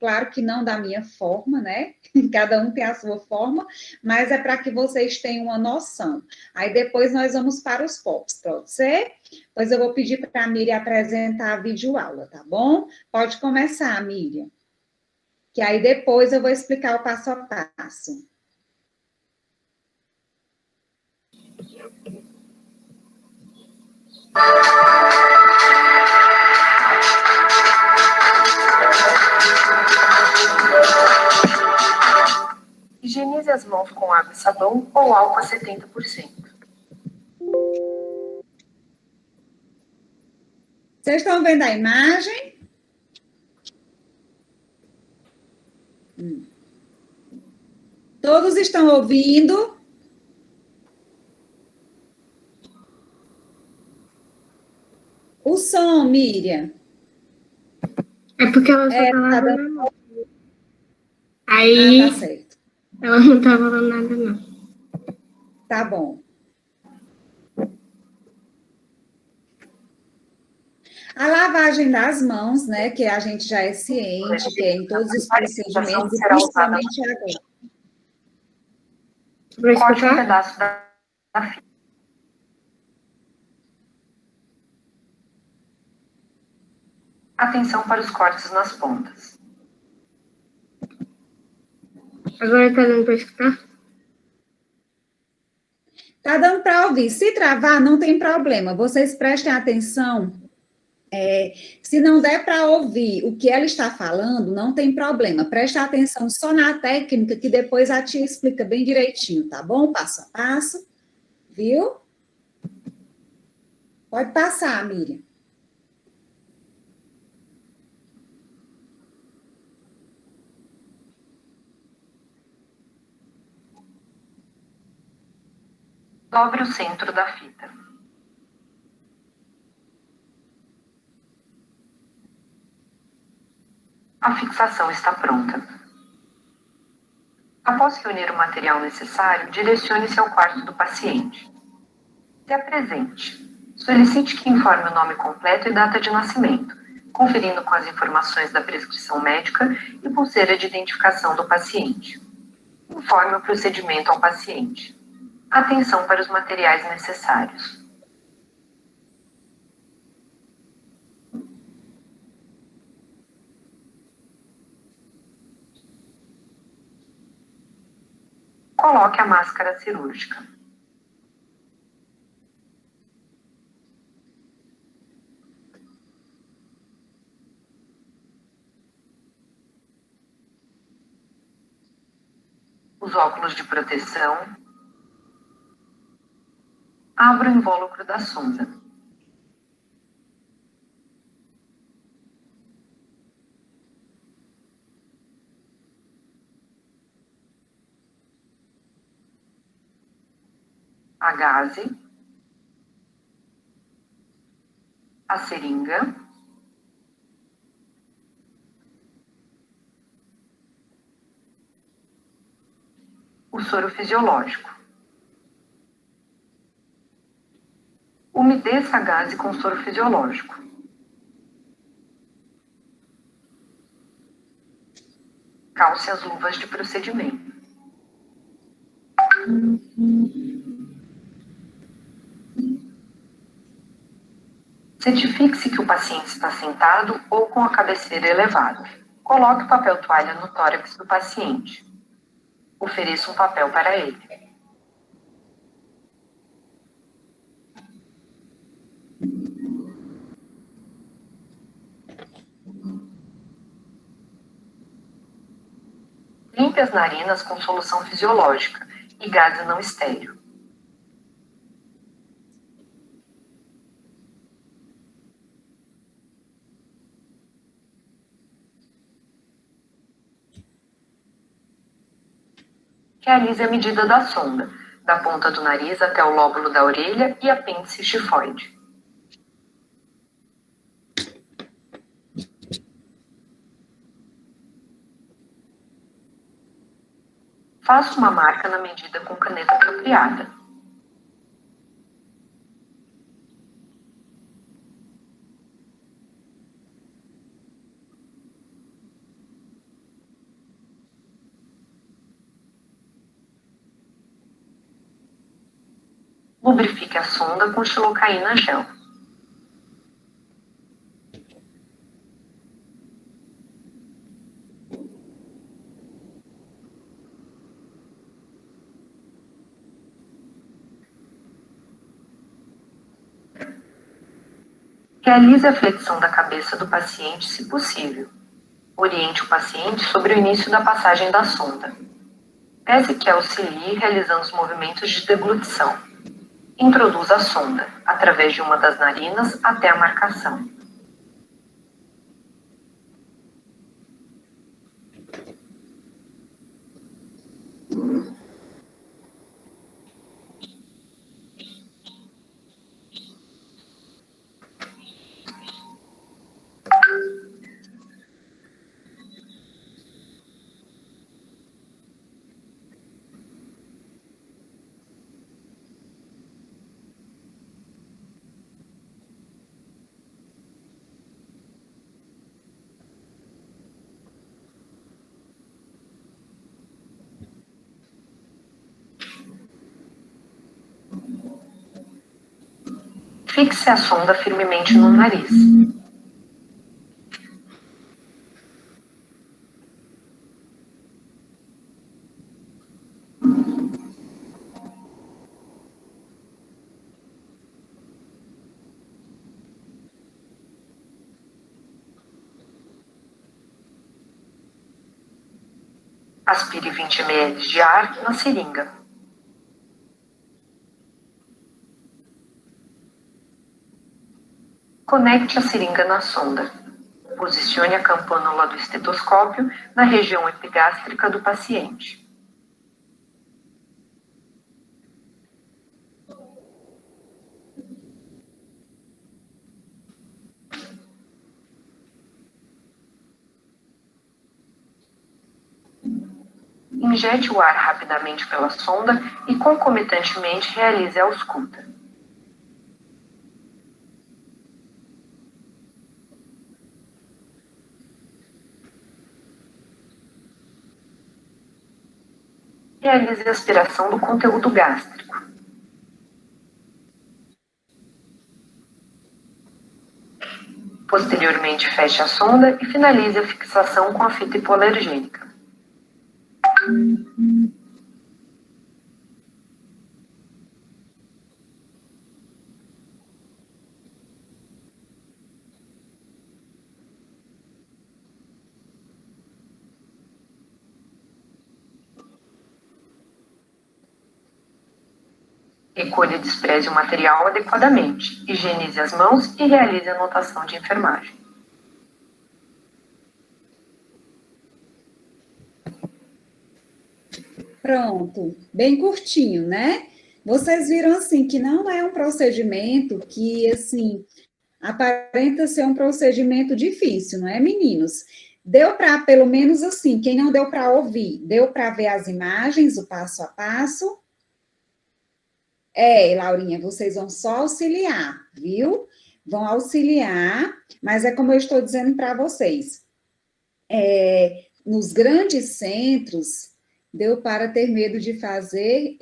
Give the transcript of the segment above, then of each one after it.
Claro que não da minha forma, né? Cada um tem a sua forma, mas é para que vocês tenham uma noção. Aí depois nós vamos para os POPs, pode ser? Pois eu vou pedir para a Miriam apresentar a videoaula, tá bom? Pode começar, Miriam. Que aí depois eu vou explicar o passo a passo. Higienize as mãos com água e sabão ou álcool a 70%. Vocês estão vendo a imagem? Todos estão ouvindo? O som, Miriam. É porque ela só tá lavando dando... a mão. Aí, tá certo. Ela não tá falando nada, não. Tá bom. A lavagem das mãos, né, que a gente já é ciente, que é em todos os procedimentos, e principalmente agora. Corte um pedaço da fita. Atenção para os cortes nas pontas. Agora tá dando para escutar? Tá dando para ouvir. Se travar, não tem problema. Vocês prestem atenção. Se não der para ouvir o que ela está falando, não tem problema. Preste atenção só na técnica, que depois a tia explica bem direitinho, tá bom? Passo a passo. Viu? Pode passar, Miriam. Dobre o centro da fita. A fixação está pronta. Após reunir o material necessário, direcione-se ao quarto do paciente. Se apresente. Solicite que informe o nome completo e data de nascimento, conferindo com as informações da prescrição médica e pulseira de identificação do paciente. Informe o procedimento ao paciente. Atenção para os materiais necessários. Coloque a máscara cirúrgica. Os óculos de proteção. Abra o invólucro da sonda. A gaze. A seringa. O soro fisiológico. Umedeça a gaze com soro fisiológico. Calce as luvas de procedimento. Certifique-se que o paciente está sentado ou com a cabeceira elevada. Coloque o papel toalha no tórax do paciente. Ofereça um papel para ele. Limpe as narinas com solução fisiológica e gaze não estéril. Realize a medida da sonda, da ponta do nariz até o lóbulo da orelha e apêndice xifoide. Faça uma marca na medida com caneta apropriada. Lubrifique a sonda com xilocaína gel. Realize a flexão da cabeça do paciente, se possível. Oriente o paciente sobre o início da passagem da sonda. Peça que auxilie realizando os movimentos de deglutição. Introduza a sonda, através de uma das narinas, até a marcação. Fixe a sonda firmemente no nariz. Aspire 20 ml de ar na seringa. Conecte a seringa na sonda. Posicione a campânula do estetoscópio na região epigástrica do paciente. Injete o ar rapidamente pela sonda e concomitantemente realize a ausculta. Realize a aspiração do conteúdo gástrico. Posteriormente, feche a sonda e finalize a fixação com a fita hipoalergênica. Recolha e despreze o material adequadamente, higienize as mãos e realize a anotação de enfermagem. Pronto, bem curtinho, né? Vocês viram, assim, que não é um procedimento que, assim, aparenta ser um procedimento difícil, não é, meninos? Deu para, pelo menos assim, quem não deu para ouvir, deu para ver as imagens, o passo a passo? Laurinha, vocês vão só auxiliar, viu? Vão auxiliar, mas é como eu estou dizendo para vocês. Nos grandes centros, deu para ter medo de fazer?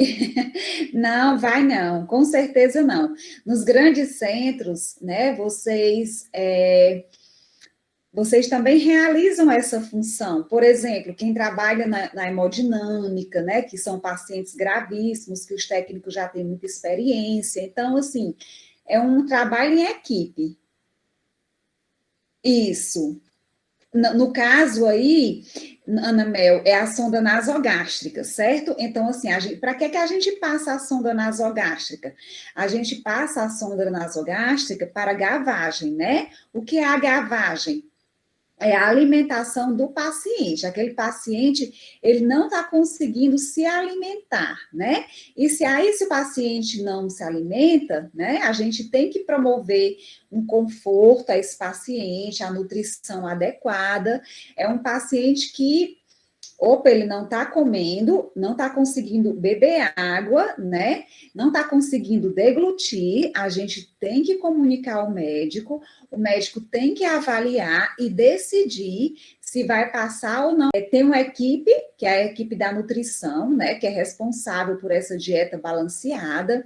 Não, vai não, com certeza não. Nos grandes centros, né, vocês também realizam essa função. Por exemplo, quem trabalha na hemodinâmica, né, que são pacientes gravíssimos, que os técnicos já têm muita experiência. Então, assim, é um trabalho em equipe. Isso. No caso aí, Ana Mel, é a sonda nasogástrica, certo? Então, assim, para que a gente passa a sonda nasogástrica? A gente passa a sonda nasogástrica para gavagem, né? O que é a gavagem? É a alimentação do paciente. Aquele paciente, ele não está conseguindo se alimentar, né? E se o paciente não se alimenta, né? A gente tem que promover um conforto a esse paciente, a nutrição adequada. É um paciente que ele não está comendo, não está conseguindo beber água, né? Não está conseguindo deglutir, a gente tem que comunicar ao médico, o médico tem que avaliar e decidir se vai passar ou não. Tem uma equipe que é a equipe da nutrição, né, que é responsável por essa dieta balanceada.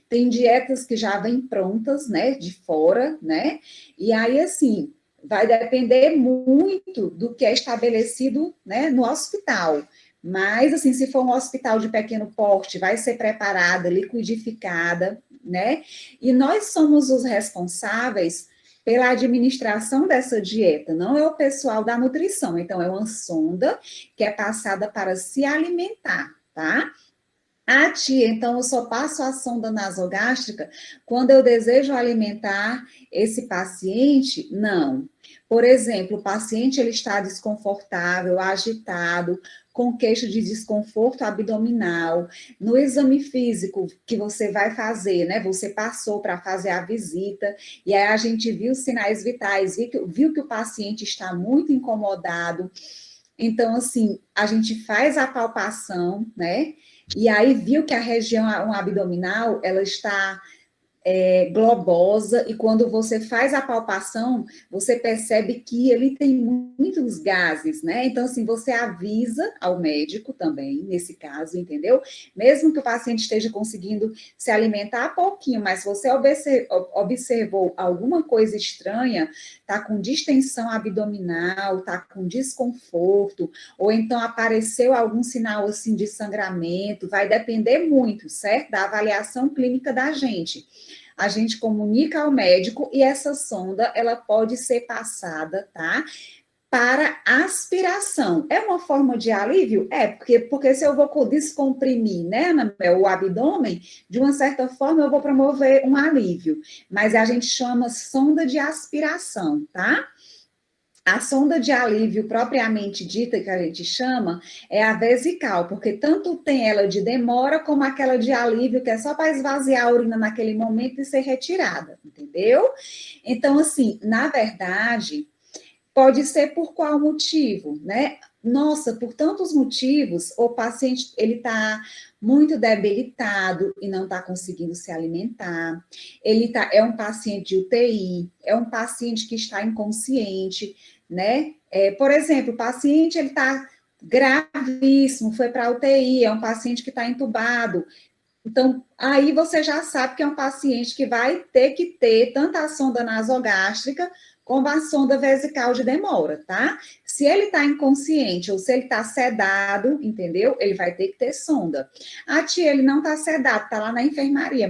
Tem dietas que já vêm prontas, né, de fora, né? E aí, assim, vai depender muito do que é estabelecido, né, no hospital. Mas, assim, se for um hospital de pequeno porte, vai ser preparada, liquidificada, né? E nós somos os responsáveis pela administração dessa dieta, não é o pessoal da nutrição. Então, é uma sonda que é passada para se alimentar, tá? Ah, tia, então eu só passo a sonda nasogástrica quando eu desejo alimentar esse paciente? Não. Por exemplo, o paciente ele está desconfortável, agitado, com queixa de desconforto abdominal. No exame físico que você vai fazer, né? Você passou para fazer a visita, e aí a gente viu os sinais vitais, viu que o paciente está muito incomodado. Então, assim, a gente faz a palpação, né? E aí viu que a região abdominal, ela está globosa, e quando você faz a palpação, você percebe que ele tem muitos gases, né? Então, assim, você avisa ao médico também, nesse caso, entendeu? Mesmo que o paciente esteja conseguindo se alimentar pouquinho, mas se você observou alguma coisa estranha, tá com distensão abdominal, tá com desconforto, ou então apareceu algum sinal, assim, de sangramento, vai depender muito, certo? Da avaliação clínica da gente. A gente comunica ao médico e essa sonda, ela pode ser passada, tá? Para aspiração. É uma forma de alívio? É, porque se eu vou descomprimir, né, o abdômen, de uma certa forma eu vou promover um alívio. Mas a gente chama sonda de aspiração, tá? A sonda de alívio propriamente dita, que a gente chama, é a vesical, porque tanto tem ela de demora, como aquela de alívio, que é só para esvaziar a urina naquele momento e ser retirada, entendeu? Então, assim, na verdade, pode ser por qual motivo, né? Nossa, por tantos motivos, o paciente, ele está muito debilitado e não está conseguindo se alimentar. É um paciente de UTI, é um paciente que está inconsciente, né? Por exemplo, o paciente, ele está gravíssimo, foi para a UTI, é um paciente que está entubado. Então, aí você já sabe que é um paciente que vai ter que ter tanto a sonda nasogástrica como a sonda vesical de demora, tá? Se ele está inconsciente ou se ele está sedado, entendeu? Ele vai ter que ter sonda. Ah, tia, ele não está sedado, está lá na enfermaria,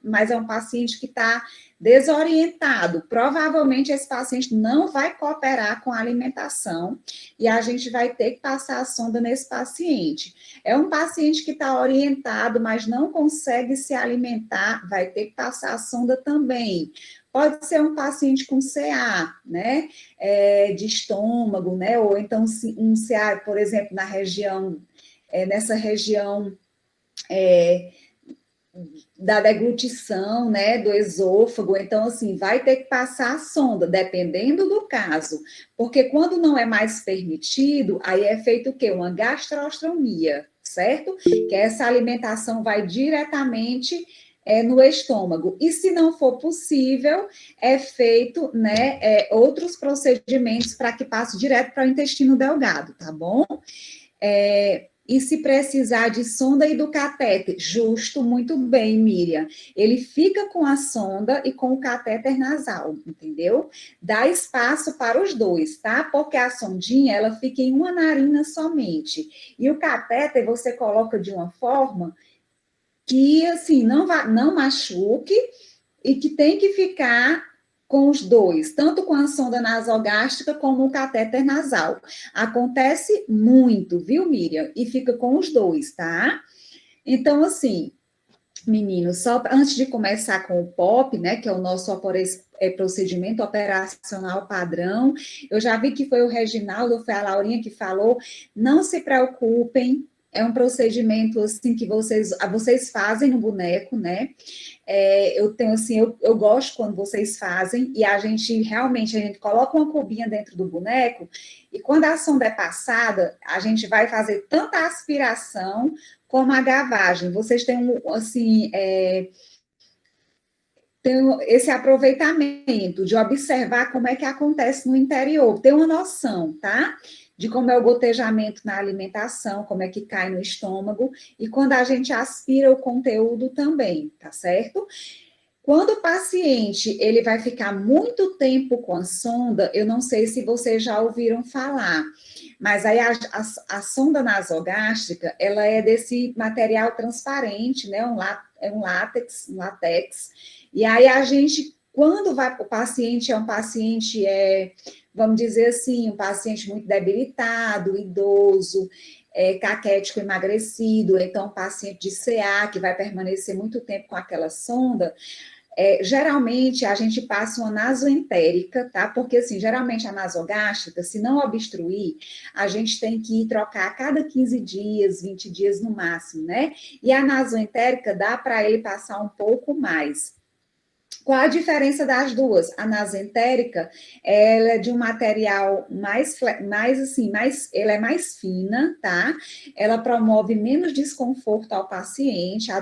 mas é um paciente que está desorientado. Provavelmente esse paciente não vai cooperar com a alimentação e a gente vai ter que passar a sonda nesse paciente. É um paciente que está orientado, mas não consegue se alimentar, vai ter que passar a sonda também. Pode ser um paciente com CA, né, de estômago, né, ou então um CA, por exemplo, nessa região da deglutição, né, do esôfago. Então, assim, vai ter que passar a sonda, dependendo do caso, porque quando não é mais permitido, aí é feito o quê? Uma gastrostomia, certo? Que essa alimentação vai diretamente no estômago. E se não for possível, é feito, né, outros procedimentos para que passe direto para o intestino delgado, tá bom? E se precisar de sonda e do catéter, justo, muito bem, Miriam. Ele fica com a sonda e com o catéter nasal, entendeu? Dá espaço para os dois, tá? Porque a sondinha, ela fica em uma narina somente. E o catéter você coloca de uma forma que, assim, não machuque e que tem que ficar com os dois, tanto com a sonda nasogástrica como o catéter nasal. Acontece muito, viu, Miriam? E fica com os dois, tá? Então, assim, meninos, só antes de começar com o POP, né, que é o nosso procedimento operacional padrão, eu já vi que foi o Reginaldo, foi a Laurinha que falou, não se preocupem, é um procedimento assim que vocês fazem no boneco, né? Eu tenho assim, eu gosto quando vocês fazem e a gente coloca uma cubinha dentro do boneco e quando a sonda é passada, a gente vai fazer tanto a aspiração como a gavagem. Vocês têm assim, tem esse aproveitamento de observar como é que acontece no interior, ter uma noção, tá? de como é o gotejamento na alimentação, como é que cai no estômago, e quando a gente aspira o conteúdo também, tá certo? Quando o paciente ele vai ficar muito tempo com a sonda, eu não sei se vocês já ouviram falar, mas aí a sonda nasogástrica, ela é desse material transparente, né? Um látex, e aí a gente, quando vai, o paciente é um paciente, vamos dizer assim, um paciente muito debilitado, idoso, caquético emagrecido, então um paciente de CA, que vai permanecer muito tempo com aquela sonda, geralmente a gente passa uma nasoentérica, tá? Porque, assim, geralmente a nasogástrica, se não obstruir, a gente tem que ir trocar a cada 15 dias, 20 dias no máximo, né? E a nasoentérica dá para ele passar um pouco mais. Qual a diferença das duas? A nasoentérica, ela é de um material ela é mais fina, tá? Ela promove menos desconforto ao paciente, a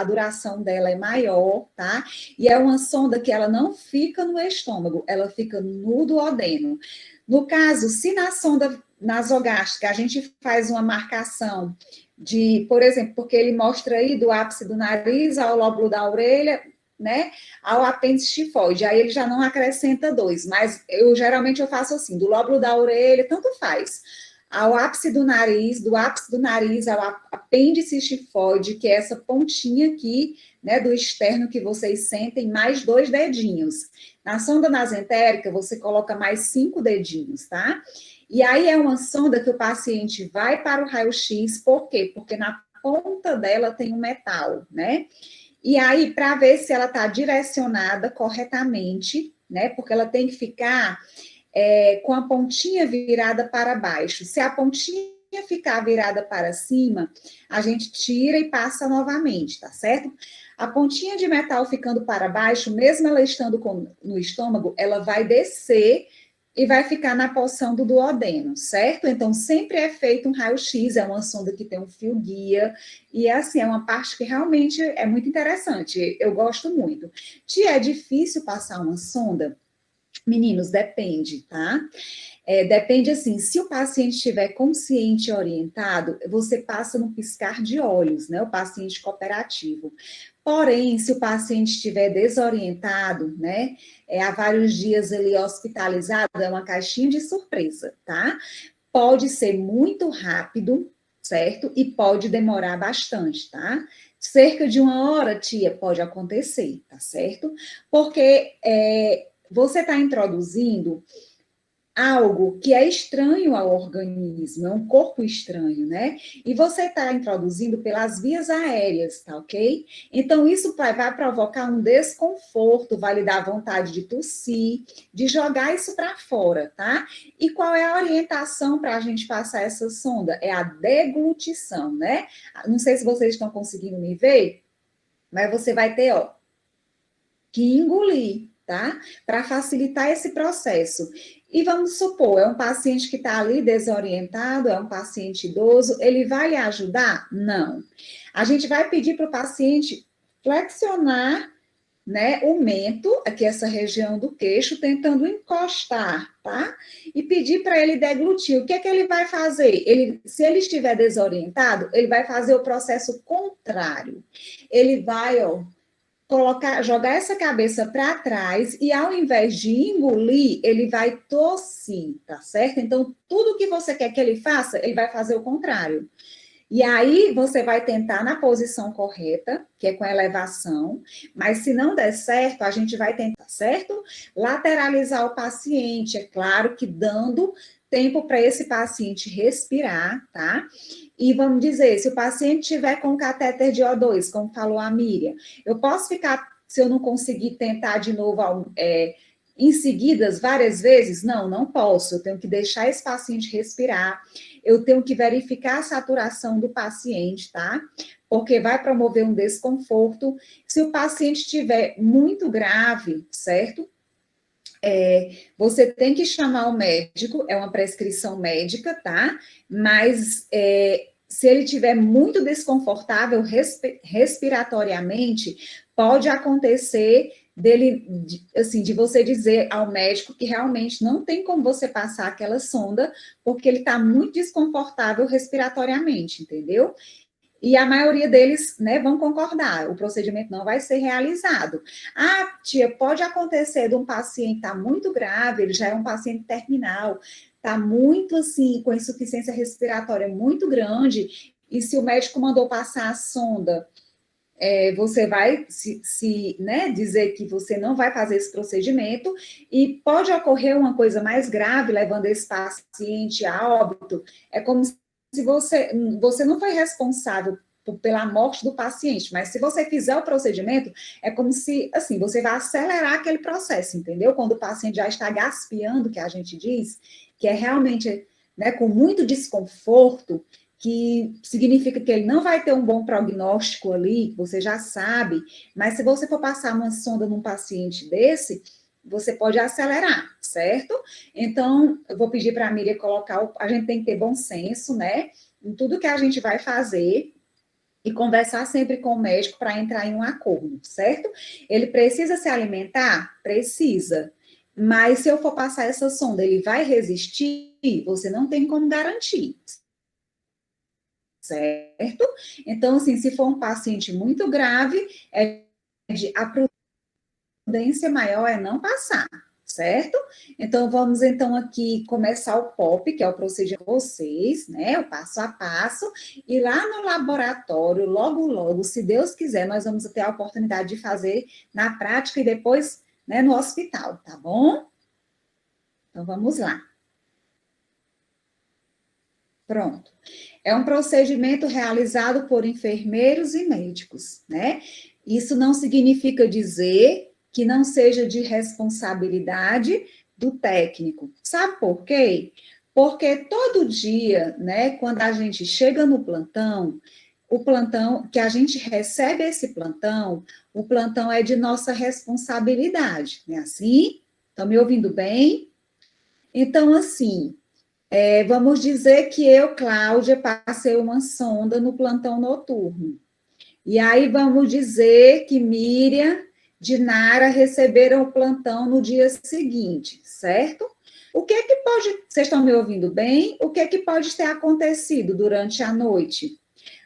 duração dela é maior, tá? E é uma sonda que ela não fica no estômago, ela fica no duodeno. No caso, se na sonda nasogástrica a gente faz uma marcação de, por exemplo, porque ele mostra aí do ápice do nariz ao lóbulo da orelha, né, ao apêndice tifoide, aí ele já não acrescenta 2, mas geralmente eu faço assim, do lóbulo da orelha, tanto faz, ao ápice do nariz, do ápice do nariz ao apêndice tifoide, que é essa pontinha aqui, né, do externo que vocês sentem, mais 2 dedinhos. Na sonda nasentérica, você coloca mais 5 dedinhos, tá? E aí é uma sonda que o paciente vai para o raio-x, por quê? Porque na ponta dela tem um metal, né? E aí, para ver se ela está direcionada corretamente, né? Porque ela tem que ficar com a pontinha virada para baixo. Se a pontinha ficar virada para cima, a gente tira e passa novamente, tá certo? A pontinha de metal ficando para baixo, mesmo ela estando no estômago, ela vai descer e vai ficar na porção do duodeno, certo? Então, sempre é feito um raio-x, é uma sonda que tem um fio guia, e assim, é uma parte que realmente é muito interessante, eu gosto muito. Tia, é difícil passar uma sonda? Meninos, depende, tá? Depende assim, se o paciente estiver consciente e orientado, você passa no piscar de olhos, né? O paciente cooperativo. Porém, se o paciente estiver desorientado, né? Há vários dias ele hospitalizado, é uma caixinha de surpresa, tá? Pode ser muito rápido, certo? E pode demorar bastante, tá? Cerca de 1 hora, tia, pode acontecer, tá certo? Porque você está introduzindo algo que é estranho ao organismo, é um corpo estranho, né? E você está introduzindo pelas vias aéreas, tá ok? Então, isso vai provocar um desconforto, vai lhe dar vontade de tossir, de jogar isso para fora, tá? E qual é a orientação para a gente passar essa sonda? É a deglutição, né? Não sei se vocês estão conseguindo me ver, mas você vai ter, ó, que engolir, tá? Para facilitar esse processo. E vamos supor, é um paciente que está ali desorientado, é um paciente idoso, ele vai lhe ajudar? Não. A gente vai pedir para o paciente flexionar, né, o mento, aqui essa região do queixo, tentando encostar, tá? E pedir para ele deglutir. O que é que ele vai fazer? Se ele estiver desorientado, ele vai fazer o processo contrário. Ele vai, ó, jogar essa cabeça para trás e ao invés de engolir, ele vai tossir, tá certo? Então, tudo que você quer que ele faça, ele vai fazer o contrário. E aí, você vai tentar na posição correta, que é com elevação, mas se não der certo, a gente vai tentar, certo? Lateralizar o paciente, é claro que dando tempo para esse paciente respirar, tá? E vamos dizer, se o paciente tiver com catéter de O2, como falou a Miriam, eu posso ficar, se eu não conseguir tentar de novo em seguidas várias vezes? Não, não posso. Eu tenho que deixar esse paciente respirar, eu tenho que verificar a saturação do paciente, tá? Porque vai promover um desconforto. Se o paciente estiver muito grave, certo? Você tem que chamar o médico, é uma prescrição médica, tá? Mas se ele estiver muito desconfortável respiratoriamente, pode acontecer assim, de você dizer ao médico que realmente não tem como você passar aquela sonda, porque ele está muito desconfortável respiratoriamente, entendeu? E a maioria deles, né, vão concordar, o procedimento não vai ser realizado. Ah, tia, pode acontecer de um paciente estar muito grave, ele já é um paciente terminal, está muito assim, com insuficiência respiratória muito grande, e se o médico mandou passar a sonda, você vai né, dizer que você não vai fazer esse procedimento, e pode ocorrer uma coisa mais grave, levando esse paciente a óbito, é como se você não foi responsável pela morte do paciente, mas se você fizer o procedimento, é como se, assim, você vai acelerar aquele processo, entendeu? Quando o paciente já está gaspeando, que a gente diz, que é realmente, né, com muito desconforto, que significa que ele não vai ter um bom prognóstico ali, você já sabe, mas se você for passar uma sonda num paciente desse, você pode acelerar, certo? Então, eu vou pedir para a Miriam colocar, a gente tem que ter bom senso, né, em tudo que a gente vai fazer, e conversar sempre com o médico para entrar em um acordo, certo? Ele precisa se alimentar? Precisa. Mas se eu for passar essa sonda, ele vai resistir? Você não tem como garantir, certo? Então, assim, se for um paciente muito grave, a prudência maior é não passar, certo? Então, vamos então aqui começar o POP, que é o procedimento de vocês, né? O passo a passo, e lá no laboratório, logo, logo, se Deus quiser, nós vamos ter a oportunidade de fazer na prática e depois, né, no hospital, tá bom? Então, vamos lá. Pronto. É um procedimento realizado por enfermeiros e médicos, né? Isso não significa dizer que não seja de responsabilidade do técnico. Sabe por quê? Porque todo dia, né, quando a gente chega no plantão, o plantão, que a gente recebe esse plantão, o plantão é de nossa responsabilidade, não é assim? Estão me ouvindo bem? Então, assim, vamos dizer que eu, Cláudia, passei uma sonda no plantão noturno. E aí vamos dizer que Miriam, Dinara receberam o plantão no dia seguinte, certo? O que é que pode, vocês estão me ouvindo bem? O que é que pode ter acontecido durante a noite?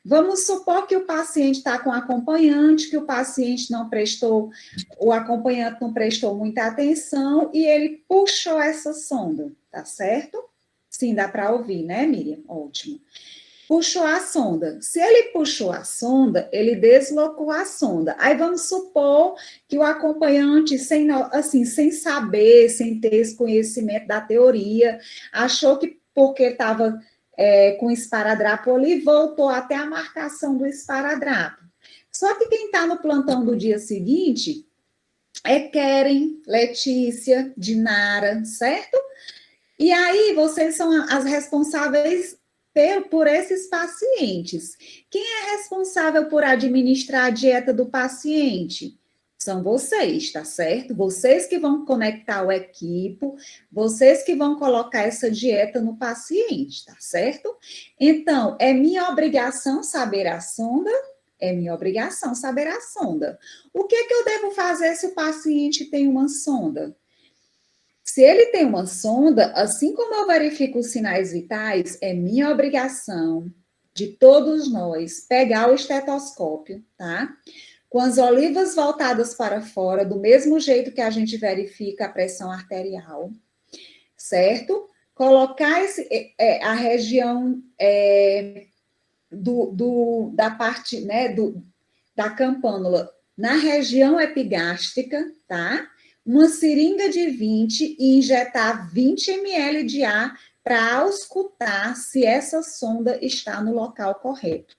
Vamos supor que o paciente está com acompanhante, que o paciente não prestou, o acompanhante não prestou muita atenção e ele puxou essa sonda, tá certo? Sim, dá para ouvir, né, Miriam? Ótimo. Puxou a sonda. Se ele puxou a sonda, ele deslocou a sonda. Aí vamos supor que o acompanhante, sem saber, sem ter esse conhecimento da teoria, achou que porque estava com esparadrapo ali, voltou até a marcação do esparadrapo. Só que quem está no plantão do dia seguinte é Keren, Letícia, Dinara, certo? E aí, vocês são as responsáveis por esses pacientes. Quem é responsável por administrar a dieta do paciente? São vocês, tá certo? Vocês que vão conectar o equipo, vocês que vão colocar essa dieta no paciente, tá certo? Então, é minha obrigação saber a sonda? É minha obrigação saber a sonda. O que é que eu devo fazer se o paciente tem uma sonda? Se ele tem uma sonda, assim como eu verifico os sinais vitais, é minha obrigação de todos nós pegar o estetoscópio, tá? Com as olivas voltadas para fora, do mesmo jeito que a gente verifica a pressão arterial, certo? Colocar a região da parte, né, da campanula na região epigástrica, tá? Uma seringa de 20 e injetar 20 ml de ar para auscultar se essa sonda está no local correto.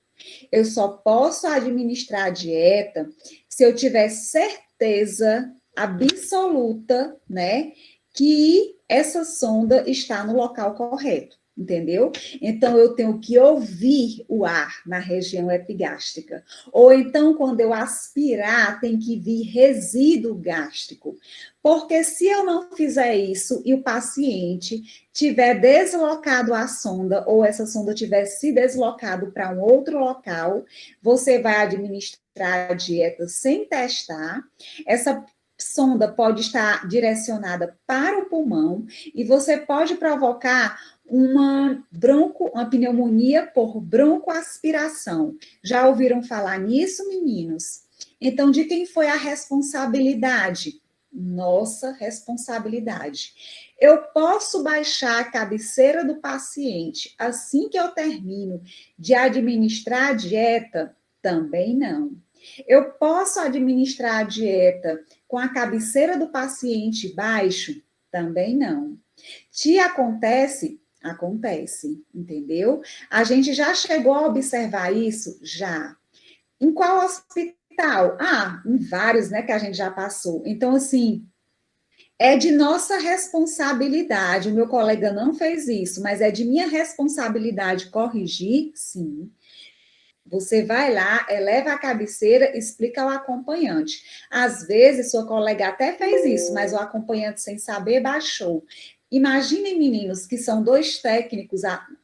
Eu só posso administrar a dieta se eu tiver certeza absoluta, né, que essa sonda está no local correto. Entendeu? Então, eu tenho que ouvir o ar na região epigástrica. Ou então, quando eu aspirar, tem que vir resíduo gástrico. Porque se eu não fizer isso e o paciente tiver deslocado a sonda, ou essa sonda tiver se deslocado para um outro local, você vai administrar a dieta sem testar. Essa sonda pode estar direcionada para o pulmão e você pode provocar uma pneumonia por broncoaspiração. Já ouviram falar nisso, meninos? Então, de quem foi a responsabilidade? Nossa responsabilidade. Eu posso baixar a cabeceira do paciente assim que eu termino de administrar a dieta? Também não. Eu posso administrar a dieta com a cabeceira do paciente baixo? Também não. Te acontece? Acontece, entendeu? A gente já chegou a observar isso? Já. Em qual hospital? Ah, em vários, né, que a gente já passou. Então, assim, é de nossa responsabilidade. O meu colega não fez isso, mas é de minha responsabilidade corrigir? Sim. Você vai lá, eleva a cabeceira, explica ao acompanhante. Às vezes, sua colega até fez isso, mas o acompanhante, sem saber, baixou. Imaginem, meninos, que são dois técnicos,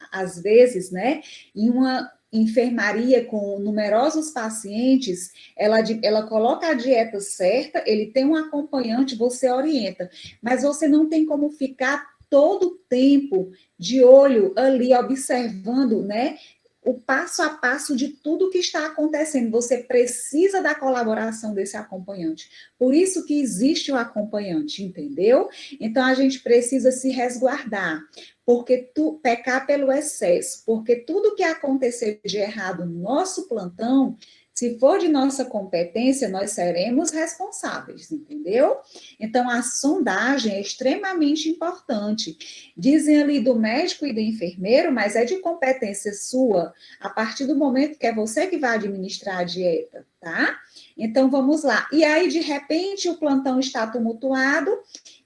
às vezes, né, em uma enfermaria com numerosos pacientes, ela coloca a dieta certa, ele tem um acompanhante, você orienta, mas você não tem como ficar todo o tempo de olho ali, observando, né, o passo a passo de tudo que está acontecendo. Você precisa da colaboração desse acompanhante. Por isso que existe o acompanhante, entendeu? Então, a gente precisa se resguardar, porque pecar pelo excesso, porque tudo que acontecer de errado no nosso plantão, se for de nossa competência, nós seremos responsáveis, entendeu? Então, a sondagem é extremamente importante. Dizem ali do médico e do enfermeiro, mas é de competência sua, a partir do momento que é você que vai administrar a dieta, tá? Então, vamos lá. E aí, de repente, o plantão está tumultuado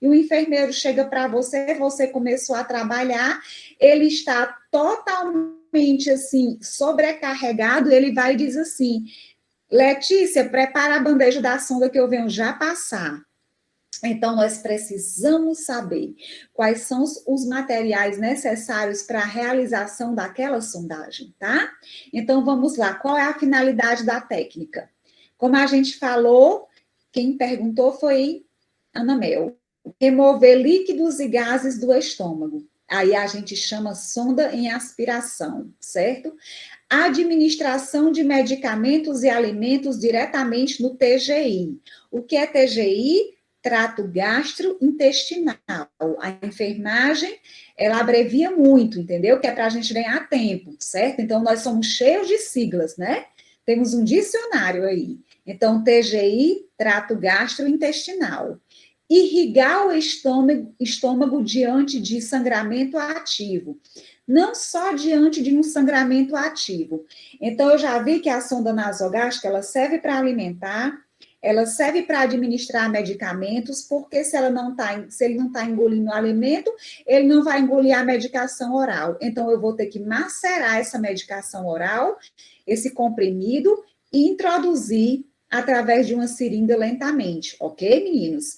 e o enfermeiro chega para você, você começou a trabalhar, ele está totalmente, assim, sobrecarregado, ele vai e diz assim, Letícia, prepara a bandeja da sonda que eu venho já passar. Então, nós precisamos saber quais são os materiais necessários para a realização daquela sondagem, tá? Então, vamos lá. Qual é a finalidade da técnica? Como a gente falou, quem perguntou foi Ana Mel. Remover líquidos e gases do estômago. Aí a gente chama sonda em aspiração, certo? Administração de medicamentos e alimentos diretamente no TGI. O que é TGI? Trato gastrointestinal. A enfermagem, ela abrevia muito, entendeu? Que é para a gente ganhar tempo, certo? Então, nós somos cheios de siglas, né? Temos um dicionário aí. Então, TGI, trato gastrointestinal. Irrigar o estômago diante de sangramento ativo. Não só diante de um sangramento ativo. Então, eu já vi que a sonda nasogástrica, ela serve para alimentar, ela serve para administrar medicamentos, porque se ele não está engolindo o alimento, ele não vai engolir a medicação oral. Então, eu vou ter que macerar essa medicação oral, esse comprimido, e introduzir através de uma seringa lentamente, ok, meninos?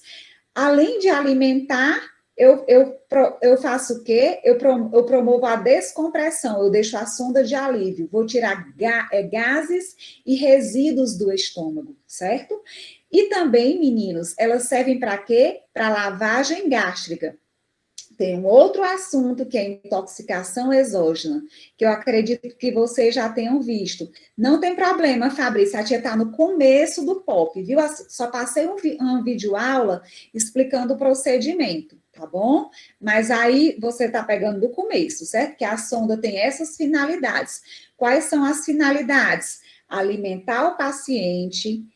Além de alimentar, eu faço o quê? Eu promovo a descompressão, eu deixo a sonda de alívio, vou tirar gases e resíduos do estômago, certo? E também, meninos, elas servem para quê? Para lavagem gástrica. Tem um outro assunto que é intoxicação exógena, que eu acredito que vocês já tenham visto. Não tem problema, Fabrícia, a tia está no começo do POP, viu? Só passei uma videoaula explicando o procedimento, tá bom? Mas aí você está pegando do começo, certo? Que a sonda tem essas finalidades. Quais são as finalidades? Alimentar o paciente,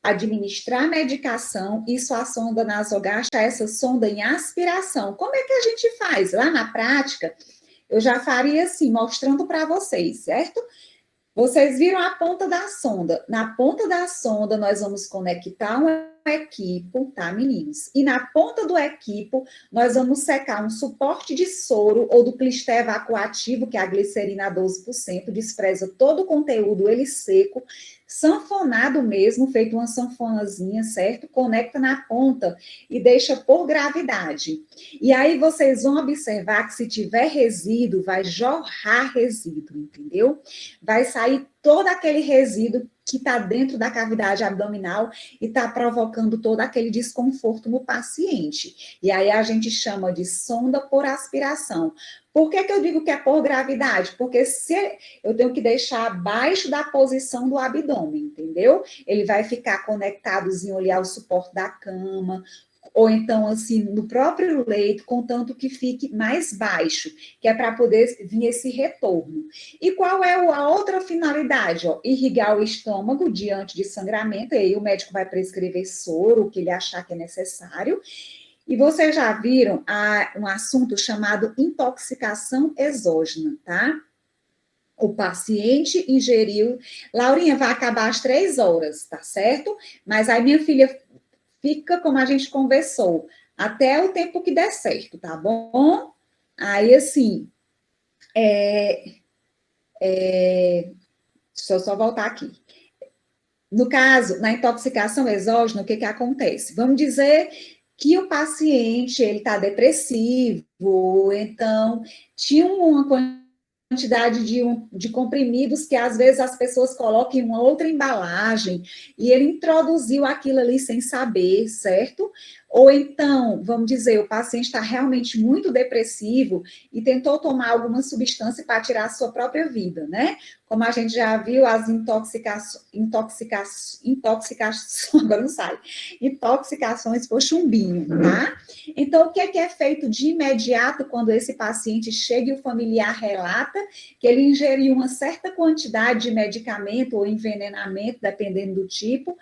administrar medicação, isso a sonda nasogástrica, essa sonda em aspiração. Como é que a gente faz? Lá na prática, eu já faria assim, mostrando para vocês, certo? Vocês viram a ponta da sonda. Na ponta da sonda, nós vamos conectar um equipo, tá, meninos? E na ponta do equipo, nós vamos secar um suporte de soro ou do clister evacuativo, que é a glicerina a 12%, despreza todo o conteúdo, ele seco, sanfonado mesmo, feito uma sanfonazinha, certo? Conecta na ponta e deixa por gravidade. E aí vocês vão observar que se tiver resíduo, vai jorrar resíduo, entendeu? Vai sair todo aquele resíduo que está dentro da cavidade abdominal e está provocando todo aquele desconforto no paciente. E aí a gente chama de sonda por aspiração. Por que eu digo que é por gravidade? Porque se eu tenho que deixar abaixo da posição do abdômen, entendeu? Ele vai ficar conectadozinho ali ao suporte da cama, ou então, assim, no próprio leito, contanto que fique mais baixo, que é para poder vir esse retorno. E qual é a outra finalidade? Ó, irrigar o estômago diante de sangramento, e aí o médico vai prescrever soro, o que ele achar que é necessário. E vocês já viram um assunto chamado intoxicação exógena, tá? O paciente ingeriu... Laurinha, vai acabar às 3 horas, tá certo? Mas aí minha filha fica como a gente conversou, até o tempo que der certo, tá bom? Aí, assim, deixa eu só voltar aqui. No caso, na intoxicação exógena, o que acontece? Vamos dizer que o paciente, ele está depressivo, então, tinha uma quantidade de comprimidos que às vezes as pessoas colocam em uma outra embalagem e ele introduziu aquilo ali sem saber, certo? Ou então, vamos dizer, o paciente está realmente muito depressivo e tentou tomar alguma substância para tirar a sua própria vida, né? Como a gente já viu, as agora não sai, intoxicações por chumbinho, tá? Então, o que é feito de imediato quando esse paciente chega e o familiar relata que ele ingeriu uma certa quantidade de medicamento ou envenenamento, dependendo do tipo,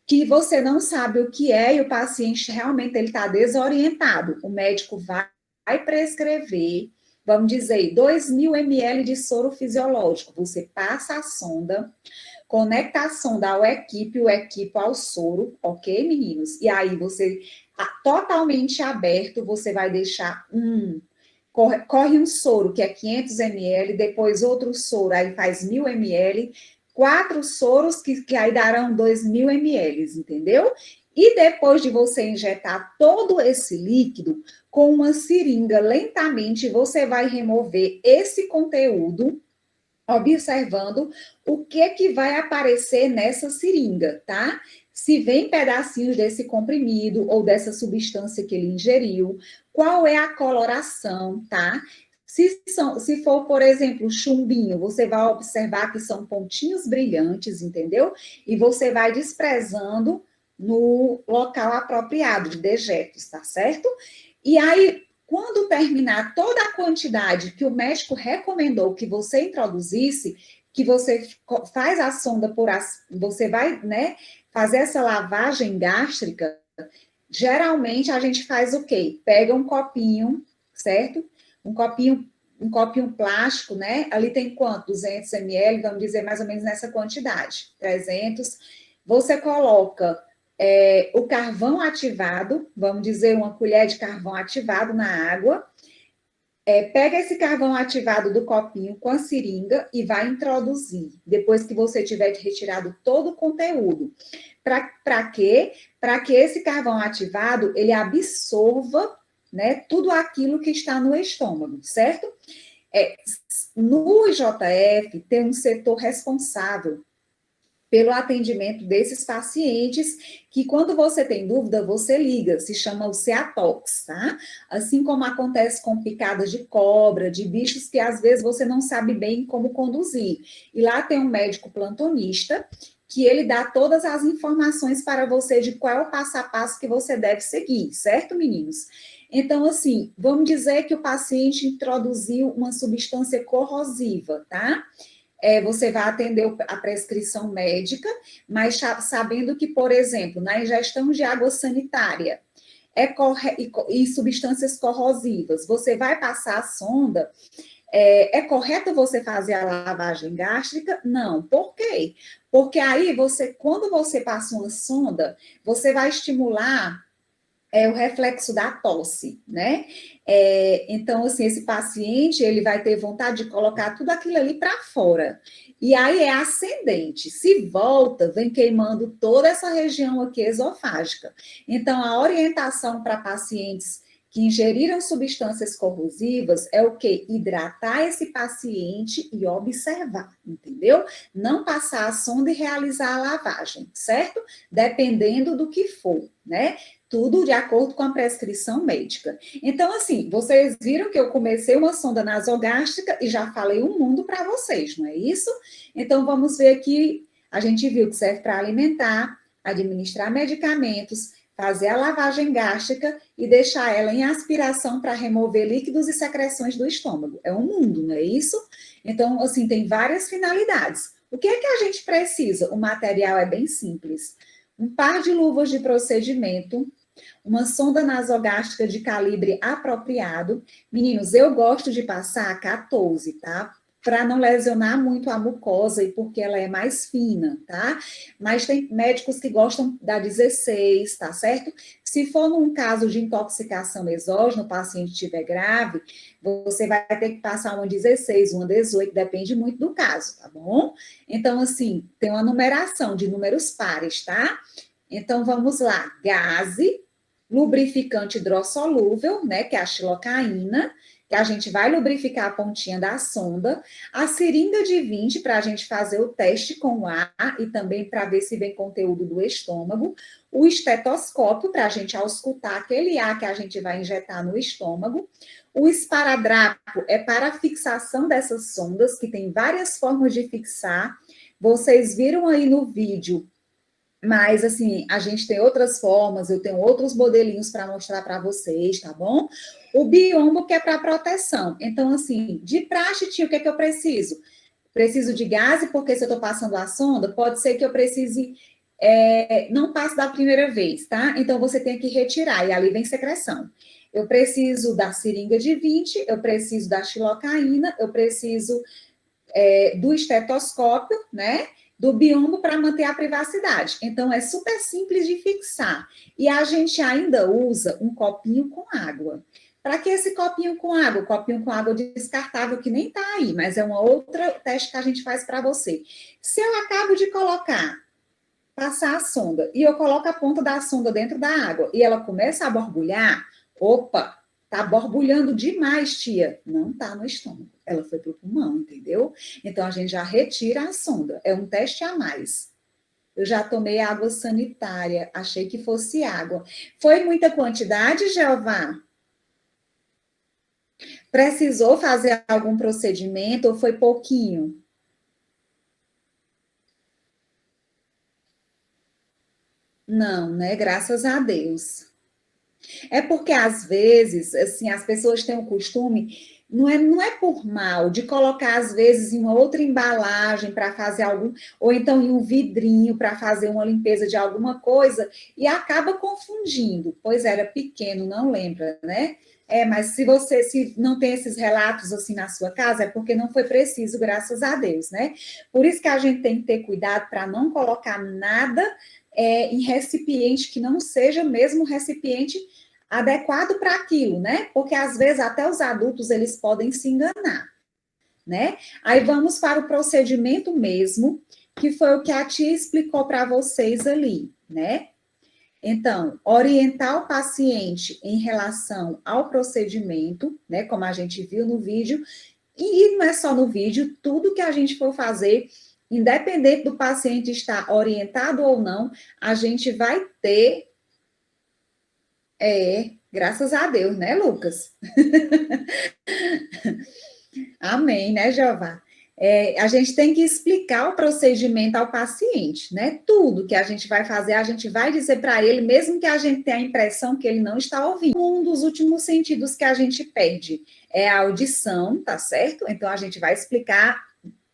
que você não sabe o que é e o paciente realmente ele está desorientado. O médico vai prescrever, vamos dizer, 2.000 ml de soro fisiológico. Você passa a sonda, conecta a sonda ao equipe, o equipe ao soro, ok, meninos? E aí você, totalmente aberto, você vai deixar corre um soro, que é 500 ml, depois outro soro, aí faz 1.000 ml, 4 soros, que aí darão 2.000 ml, entendeu? E depois de você injetar todo esse líquido, com uma seringa, lentamente, você vai remover esse conteúdo, observando o que vai aparecer nessa seringa, tá? Se vem pedacinhos desse comprimido ou dessa substância que ele ingeriu, qual é a coloração, tá? Se for, por exemplo, chumbinho, você vai observar que são pontinhos brilhantes, entendeu? E você vai desprezando no local apropriado de dejetos, tá certo? E aí, quando terminar toda a quantidade que o médico recomendou que você introduzisse, que você faz a sonda você vai, né, fazer essa lavagem gástrica, geralmente a gente faz o quê? Pega um copinho, certo? Um copinho plástico, né? Ali tem quanto? 200 ml, vamos dizer mais ou menos nessa quantidade, 300. Você coloca o carvão ativado, vamos dizer uma colher de carvão ativado na água, pega esse carvão ativado do copinho com a seringa e vai introduzir, depois que você tiver retirado todo o conteúdo. Para quê? Para que esse carvão ativado, ele absorva, né, tudo aquilo que está no estômago, certo? No IJF, tem um setor responsável pelo atendimento desses pacientes, que quando você tem dúvida, você liga, se chama o CEATOX, tá? Assim como acontece com picadas de cobra, de bichos que às vezes você não sabe bem como conduzir. E lá tem um médico plantonista, que ele dá todas as informações para você de qual é o passo a passo que você deve seguir, certo, meninos? Então, assim, vamos dizer que o paciente introduziu uma substância corrosiva, tá? Você vai atender a prescrição médica, mas sabendo que, por exemplo, na ingestão de água sanitária e substâncias corrosivas, você vai passar a sonda, é correto você fazer a lavagem gástrica? Não. Por quê? Porque aí, quando você passa uma sonda, você vai estimular é o reflexo da tosse, né? Então, assim, esse paciente, ele vai ter vontade de colocar tudo aquilo ali para fora. E aí é ascendente. Se volta, vem queimando toda essa região aqui esofágica. Então, a orientação para pacientes que ingeriram substâncias corrosivas é o quê? Hidratar esse paciente e observar, entendeu? Não passar a sonda e realizar a lavagem, certo? Dependendo do que for, né? Tudo de acordo com a prescrição médica. Então, assim, vocês viram que eu comecei uma sonda nasogástrica e já falei um mundo para vocês, não é isso? Então, vamos ver aqui. A gente viu que serve para alimentar, administrar medicamentos, fazer a lavagem gástrica e deixar ela em aspiração para remover líquidos e secreções do estômago. É um mundo, não é isso? Então, assim, tem várias finalidades. O que é que a gente precisa? O material é bem simples. Um par de luvas de procedimento, uma sonda nasogástrica de calibre apropriado. Meninos, eu gosto de passar 14, tá? Para não lesionar muito a mucosa e porque ela é mais fina, tá? Mas tem médicos que gostam da 16, tá certo? Se for num caso de intoxicação exógena, o paciente estiver grave, você vai ter que passar uma 16, uma 18, depende muito do caso, tá bom? Então, assim, tem uma numeração de números pares, tá? Então, vamos lá. Gaze, lubrificante hidrossolúvel, né, que é a xilocaína, que a gente vai lubrificar a pontinha da sonda, a seringa de 20 para a gente fazer o teste com o ar e também para ver se vem conteúdo do estômago, o estetoscópio para a gente auscultar aquele ar que a gente vai injetar no estômago, o esparadrapo é para a fixação dessas sondas, que tem várias formas de fixar, vocês viram aí no vídeo, mas, assim, a gente tem outras formas, eu tenho outros modelinhos para mostrar para vocês, tá bom? O biombo que é para proteção. Então, assim, de praxe, tio, o que é que eu preciso? Preciso de gás, porque se eu estou passando a sonda, pode ser que eu precise, não passe da primeira vez, tá? Então, você tem que retirar, e ali vem secreção. Eu preciso da seringa de 20, eu preciso da xilocaína, eu preciso do estetoscópio, né? Do biombo para manter a privacidade. Então, é super simples de fixar. E a gente ainda usa um copinho com água. Para que esse copinho com água? Copinho com água descartável, que nem está aí, mas é uma outra teste que a gente faz para você. Se eu acabo de passar a sonda, e eu coloco a ponta da sonda dentro da água, e ela começa a borbulhar, opa, tá borbulhando demais, tia. Não tá no estômago. Ela foi pro pulmão, entendeu? Então, a gente já retira a sonda. É um teste a mais. Eu já tomei água sanitária. Achei que fosse água. Foi muita quantidade, Jeová? Precisou fazer algum procedimento ou foi pouquinho? Não, né? Graças a Deus. É porque, às vezes, assim, as pessoas têm o costume, não é por mal, de colocar, às vezes, em uma outra embalagem para fazer algum, ou então em um vidrinho para fazer uma limpeza de alguma coisa, e acaba confundindo. Pois era pequeno, não lembra, né? Mas se não tem esses relatos assim na sua casa, é porque não foi preciso, graças a Deus, né? Por isso que a gente tem que ter cuidado para não colocar nada em recipiente que não seja mesmo recipiente adequado para aquilo, né? Porque às vezes até os adultos eles podem se enganar, né? Aí vamos para o procedimento mesmo, que foi o que a tia explicou para vocês ali, né? Então, orientar o paciente em relação ao procedimento, né? Como a gente viu no vídeo, e não é só no vídeo, tudo que a gente for fazer, independente do paciente estar orientado ou não, a gente vai ter. Graças a Deus, né, Lucas? Amém, né, Jeová? A gente tem que explicar o procedimento ao paciente, né? Tudo que a gente vai fazer, a gente vai dizer para ele, mesmo que a gente tenha a impressão que ele não está ouvindo. Um dos últimos sentidos que a gente perde é a audição, tá certo? Então, a gente vai explicar,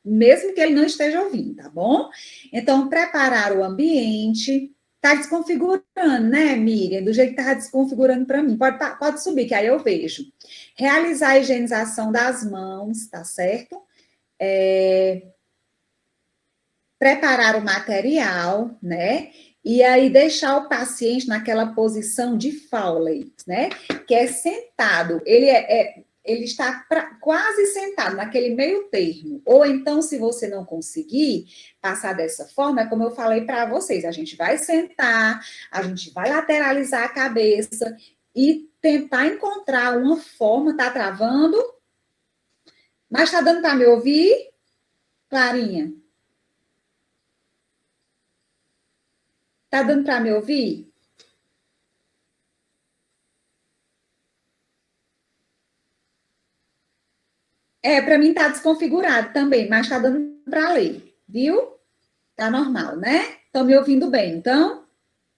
mesmo que ele não esteja ouvindo, tá bom? Então, preparar o ambiente. Tá desconfigurando, né, Miriam? Do jeito que estava desconfigurando para mim. Pode subir, que aí eu vejo. Realizar a higienização das mãos, tá certo? Preparar o material, né? E aí deixar o paciente naquela posição de Fowler, né? Que é sentado. Ele está quase sentado naquele meio termo. Ou então, se você não conseguir passar dessa forma, é como eu falei para vocês, a gente vai sentar, a gente vai lateralizar a cabeça e tentar encontrar uma forma, tá travando? Mas tá dando para me ouvir, Clarinha? Tá dando para me ouvir? Para mim tá desconfigurado também, mas tá dando para ler, viu? Tá normal, né? Estão me ouvindo bem, então?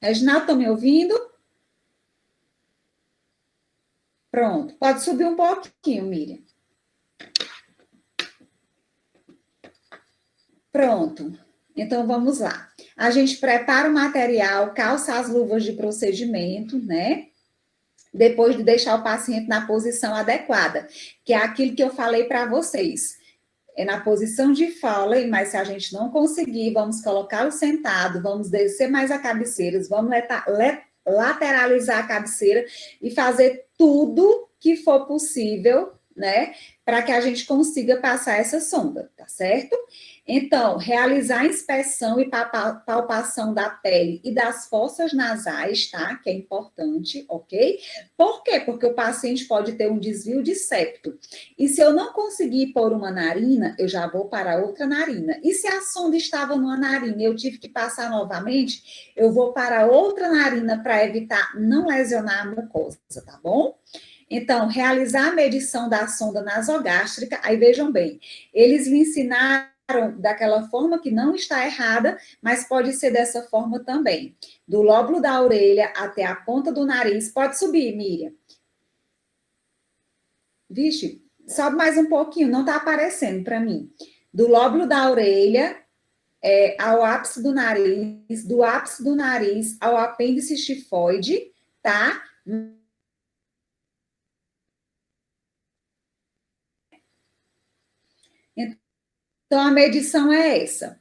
Reginaldo, estão me ouvindo? Pronto. Pode subir um pouquinho, Miriam. Pronto. Então, vamos lá. A gente prepara o material, calça as luvas de procedimento, né? Depois de deixar o paciente na posição adequada, que é aquilo que eu falei para vocês. É na posição de Fowler, mas se a gente não conseguir, vamos colocá-lo sentado, vamos descer mais a cabeceira, vamos lateralizar a cabeceira e fazer tudo que for possível, né, para que a gente consiga passar essa sonda, tá certo? Então, realizar a inspeção e palpação da pele e das fossas nasais, tá? Que é importante, ok? Por quê? Porque o paciente pode ter um desvio de septo. E se eu não conseguir pôr uma narina, eu já vou para outra narina. E se a sonda estava numa narina e eu tive que passar novamente, eu vou para outra narina para evitar não lesionar a mucosa, tá bom? Então, realizar a medição da sonda nasogástrica, aí vejam bem, eles lhe ensinaram daquela forma que não está errada, mas pode ser dessa forma também. Do lóbulo da orelha até a ponta do nariz. Pode subir, Miriam. Vixe, sobe mais um pouquinho, não está aparecendo para mim. Do lóbulo da orelha ao ápice do nariz, do ápice do nariz ao apêndice estifoide, tá? Então, a medição é essa.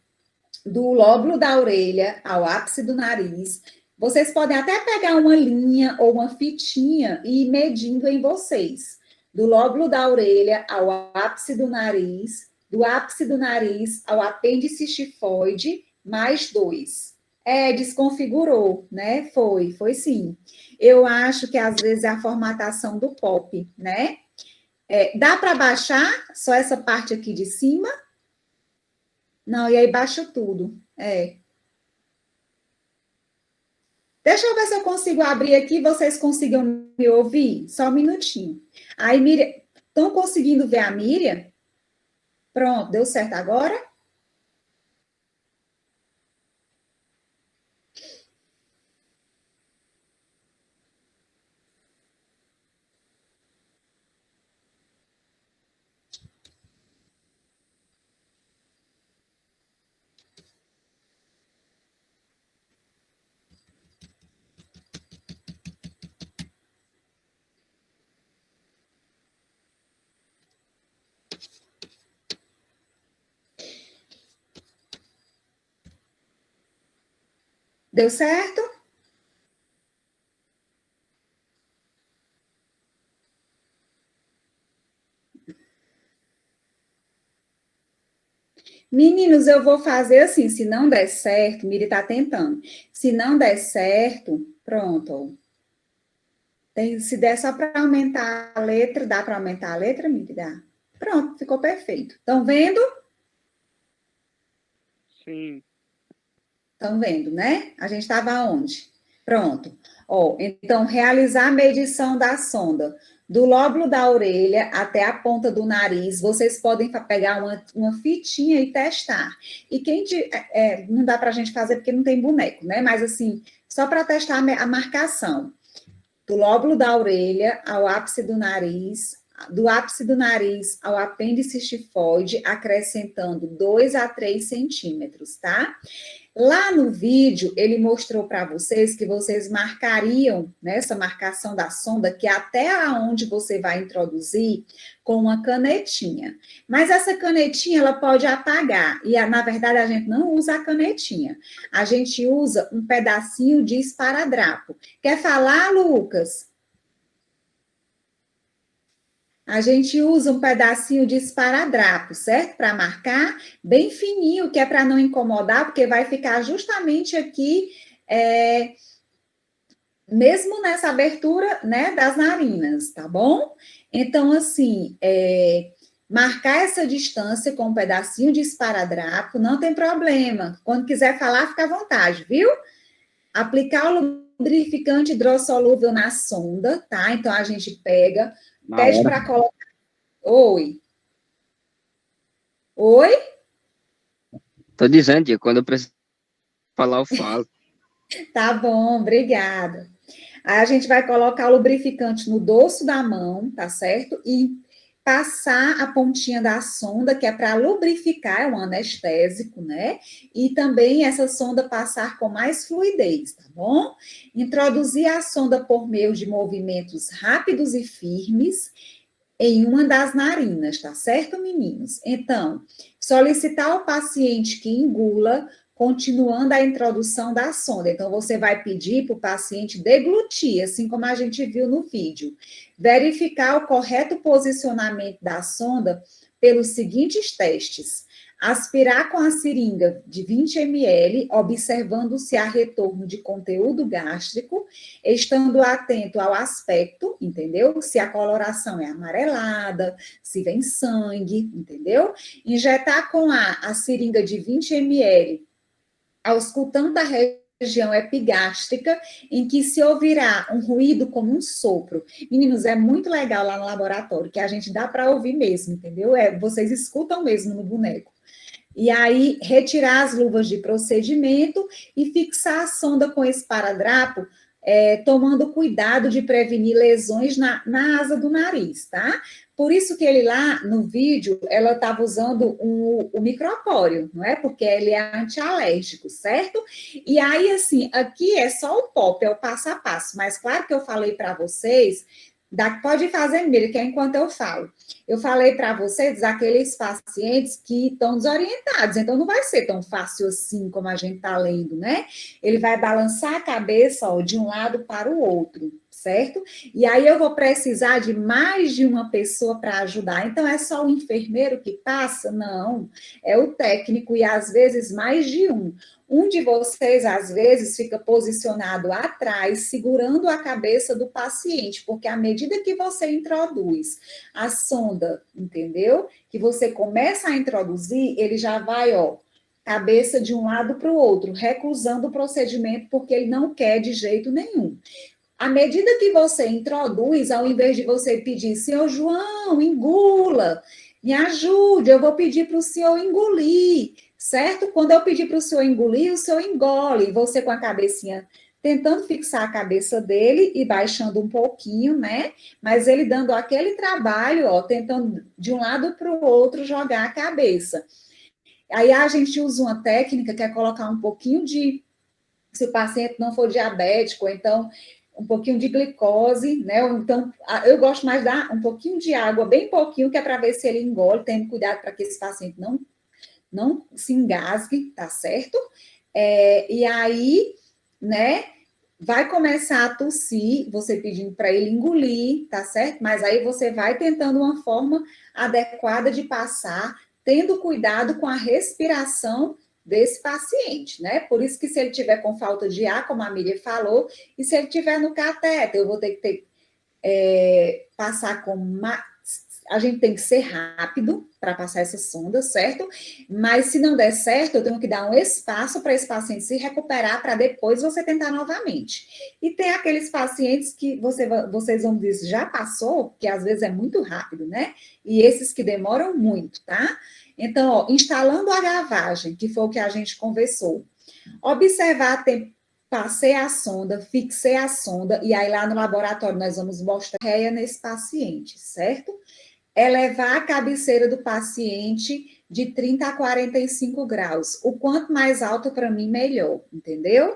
Do lóbulo da orelha ao ápice do nariz. Vocês podem até pegar uma linha ou uma fitinha e ir medindo em vocês. Do lóbulo da orelha ao ápice do nariz, do ápice do nariz ao apêndice estifoide, mais 2. Desconfigurou, né? Foi sim. Eu acho que às vezes é a formatação do POP, né? Dá para baixar só essa parte aqui de cima? Não, e aí baixa tudo. Deixa eu ver se eu consigo abrir aqui, vocês consigam me ouvir? Só um minutinho. Aí, Miriam, estão conseguindo ver a Miriam? Pronto, deu certo agora? Deu certo? Meninos, eu vou fazer assim, se não der certo, Miri está tentando. Se não der certo, pronto. Se der só para aumentar a letra, dá para aumentar a letra, Miri? Dá. Pronto, ficou perfeito. Estão vendo? Sim. Estão vendo, né? A gente estava onde? Pronto. Então, realizar a medição da sonda do lóbulo da orelha até a ponta do nariz. Vocês podem pegar uma fitinha e testar. E não dá para a gente fazer porque não tem boneco, né? Mas assim, só para testar a marcação. Do lóbulo da orelha ao ápice do nariz, do ápice do nariz ao apêndice xifoide, acrescentando 2 a 3 centímetros, tá? Lá no vídeo, ele mostrou para vocês que vocês marcariam, nessa marcação da sonda, que até aonde você vai introduzir com uma canetinha. Mas essa canetinha, ela pode apagar. E, na verdade, a gente não usa a canetinha. A gente usa um pedacinho de esparadrapo. Quer falar, Lucas? A gente usa um pedacinho de esparadrapo, certo? Para marcar bem fininho, que é para não incomodar, porque vai ficar justamente aqui, mesmo nessa abertura, né, das narinas, tá bom? Então, assim, marcar essa distância com um pedacinho de esparadrapo, não tem problema. Quando quiser falar, fica à vontade, viu? Aplicar o lubrificante hidrossolúvel na sonda, tá? Então, a gente pede para colocar. Oi. Oi? Tô dizendo, tia, quando eu preciso falar, eu falo. Tá bom, obrigada. Aí a gente vai colocar o lubrificante no dorso da mão, tá certo? E passar a pontinha da sonda, que é para lubrificar, é um anestésico, né? E também essa sonda passar com mais fluidez, tá bom? Introduzir a sonda por meio de movimentos rápidos e firmes em uma das narinas, tá certo, meninos? Então, solicitar ao paciente que engula, continuando a introdução da sonda. Então, você vai pedir para o paciente deglutir, assim como a gente viu no vídeo. Verificar o correto posicionamento da sonda pelos seguintes testes. Aspirar com a seringa de 20 ml, observando se há retorno de conteúdo gástrico, estando atento ao aspecto, entendeu? Se a coloração é amarelada, se vem sangue, entendeu? Injetar com a seringa de 20 ml, auscultando a região epigástrica, em que se ouvirá um ruído como um sopro. Meninos, é muito legal lá no laboratório, que a gente dá para ouvir mesmo, entendeu? Vocês escutam mesmo no boneco. E aí, retirar as luvas de procedimento e fixar a sonda com esparadrapo, tomando cuidado de prevenir lesões na asa do nariz, tá? Por isso que ele lá, no vídeo, ela estava usando o micropóreo, não é? Porque ele é antialérgico, certo? E aí, assim, aqui é só o POP, é o passo a passo, mas claro que eu falei para vocês, pode fazer, Miriam, que é enquanto eu falo. Eu falei para vocês aqueles pacientes que estão desorientados, então não vai ser tão fácil assim como a gente está lendo, né? Ele vai balançar a cabeça, ó, de um lado para o outro, certo? E aí eu vou precisar de mais de uma pessoa para ajudar. Então é só o enfermeiro que passa? Não, é o técnico e às vezes mais de um. Um de vocês, às vezes, fica posicionado atrás, segurando a cabeça do paciente, porque à medida que você introduz a sonda, entendeu? Que você começa a introduzir, ele já vai, ó, cabeça de um lado para o outro, recusando o procedimento, porque ele não quer de jeito nenhum. À medida que você introduz, ao invés de você pedir, senhor João, engula, me ajude, eu vou pedir para o senhor engolir, certo? Quando eu pedir para o senhor engolir, o senhor engole, você com a cabecinha tentando fixar a cabeça dele e baixando um pouquinho, né? Mas ele dando aquele trabalho, ó, tentando de um lado para o outro jogar a cabeça. Aí a gente usa uma técnica que é colocar um pouquinho de, se o paciente não for diabético, ou então um pouquinho de glicose, né? Ou então, eu gosto mais de dar um pouquinho de água, bem pouquinho, que é para ver se ele engole, tendo cuidado para que esse paciente não se engasgue, tá certo? E aí, né, vai começar a tossir, você pedindo para ele engolir, tá certo? Mas aí você vai tentando uma forma adequada de passar, tendo cuidado com a respiração desse paciente, né? Por isso que se ele tiver com falta de ar, como a Miriam falou, e se ele tiver no catéter, eu vou ter que passar com a gente tem que ser rápido para passar essa sonda, certo? Mas se não der certo, eu tenho que dar um espaço para esse paciente se recuperar para depois você tentar novamente. E tem aqueles pacientes que vocês vão dizer, já passou, que às vezes é muito rápido, né? E esses que demoram muito, tá? Então, ó, instalando a gravagem, que foi o que a gente conversou. Observar passei a sonda, fixei a sonda, e aí lá no laboratório nós vamos mostrar nesse paciente, certo? Elevar a cabeceira do paciente de 30 a 45 graus. O quanto mais alto para mim, melhor, entendeu?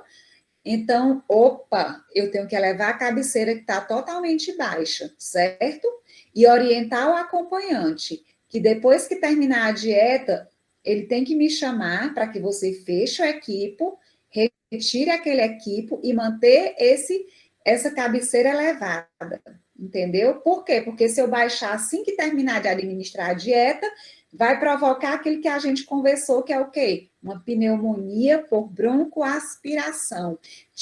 Então, opa, eu tenho que elevar a cabeceira que está totalmente baixa, certo? E orientar o acompanhante, que depois que terminar a dieta, ele tem que me chamar para que você feche o equipo, retire aquele equipo e manter essa cabeceira elevada, entendeu? Por quê? Porque se eu baixar assim que terminar de administrar a dieta, vai provocar aquilo que a gente conversou, que é o quê? Uma pneumonia por broncoaspiração.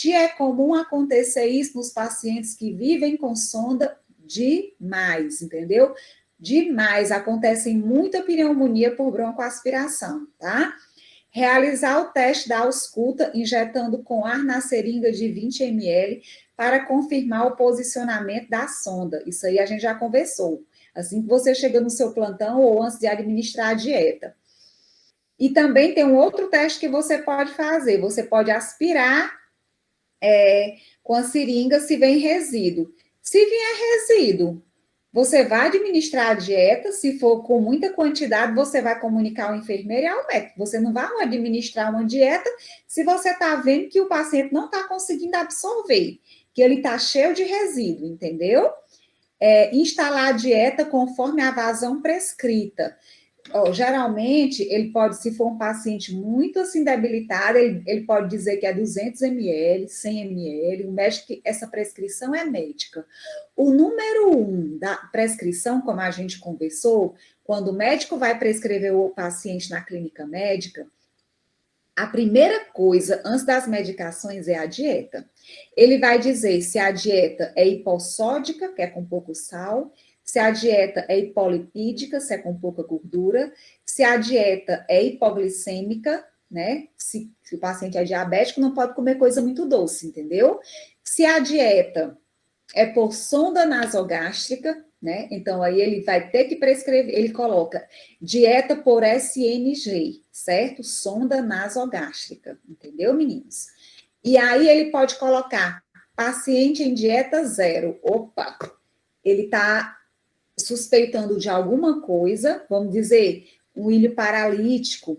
É comum acontecer isso nos pacientes que vivem com sonda demais, entendeu? Demais, acontece muita pneumonia por broncoaspiração, tá? Realizar o teste da ausculta injetando com ar na seringa de 20 ml para confirmar o posicionamento da sonda. Isso aí a gente já conversou. Assim que você chega no seu plantão ou antes de administrar a dieta. E também tem um outro teste que você pode fazer. Você pode aspirar com a seringa se vem resíduo. Se vier resíduo, você vai administrar a dieta. Se for com muita quantidade, você vai comunicar ao enfermeiro e ao médico. Você não vai administrar uma dieta se você está vendo que o paciente não está conseguindo absorver, que ele está cheio de resíduo, entendeu? Instalar a dieta conforme a vazão prescrita. Geralmente, ele pode, se for um paciente muito assim debilitado, ele pode dizer que é 200 ml, 100 ml, o médico, essa prescrição é médica. O número 1 da prescrição, como a gente conversou, quando o médico vai prescrever o paciente na clínica médica, a primeira coisa, antes das medicações, é a dieta. Ele vai dizer se a dieta é hipossódica, que é com pouco sal, se a dieta é hipolipídica, se é com pouca gordura, se a dieta é hipoglicêmica, né? Se o paciente é diabético, não pode comer coisa muito doce, entendeu? Se a dieta é por sonda nasogástrica, né? Então, aí ele vai ter que prescrever, ele coloca dieta por SNG, certo? Sonda nasogástrica, entendeu, meninos? E aí ele pode colocar paciente em dieta zero. Opa, ele está suspeitando de alguma coisa, vamos dizer, um ilho paralítico,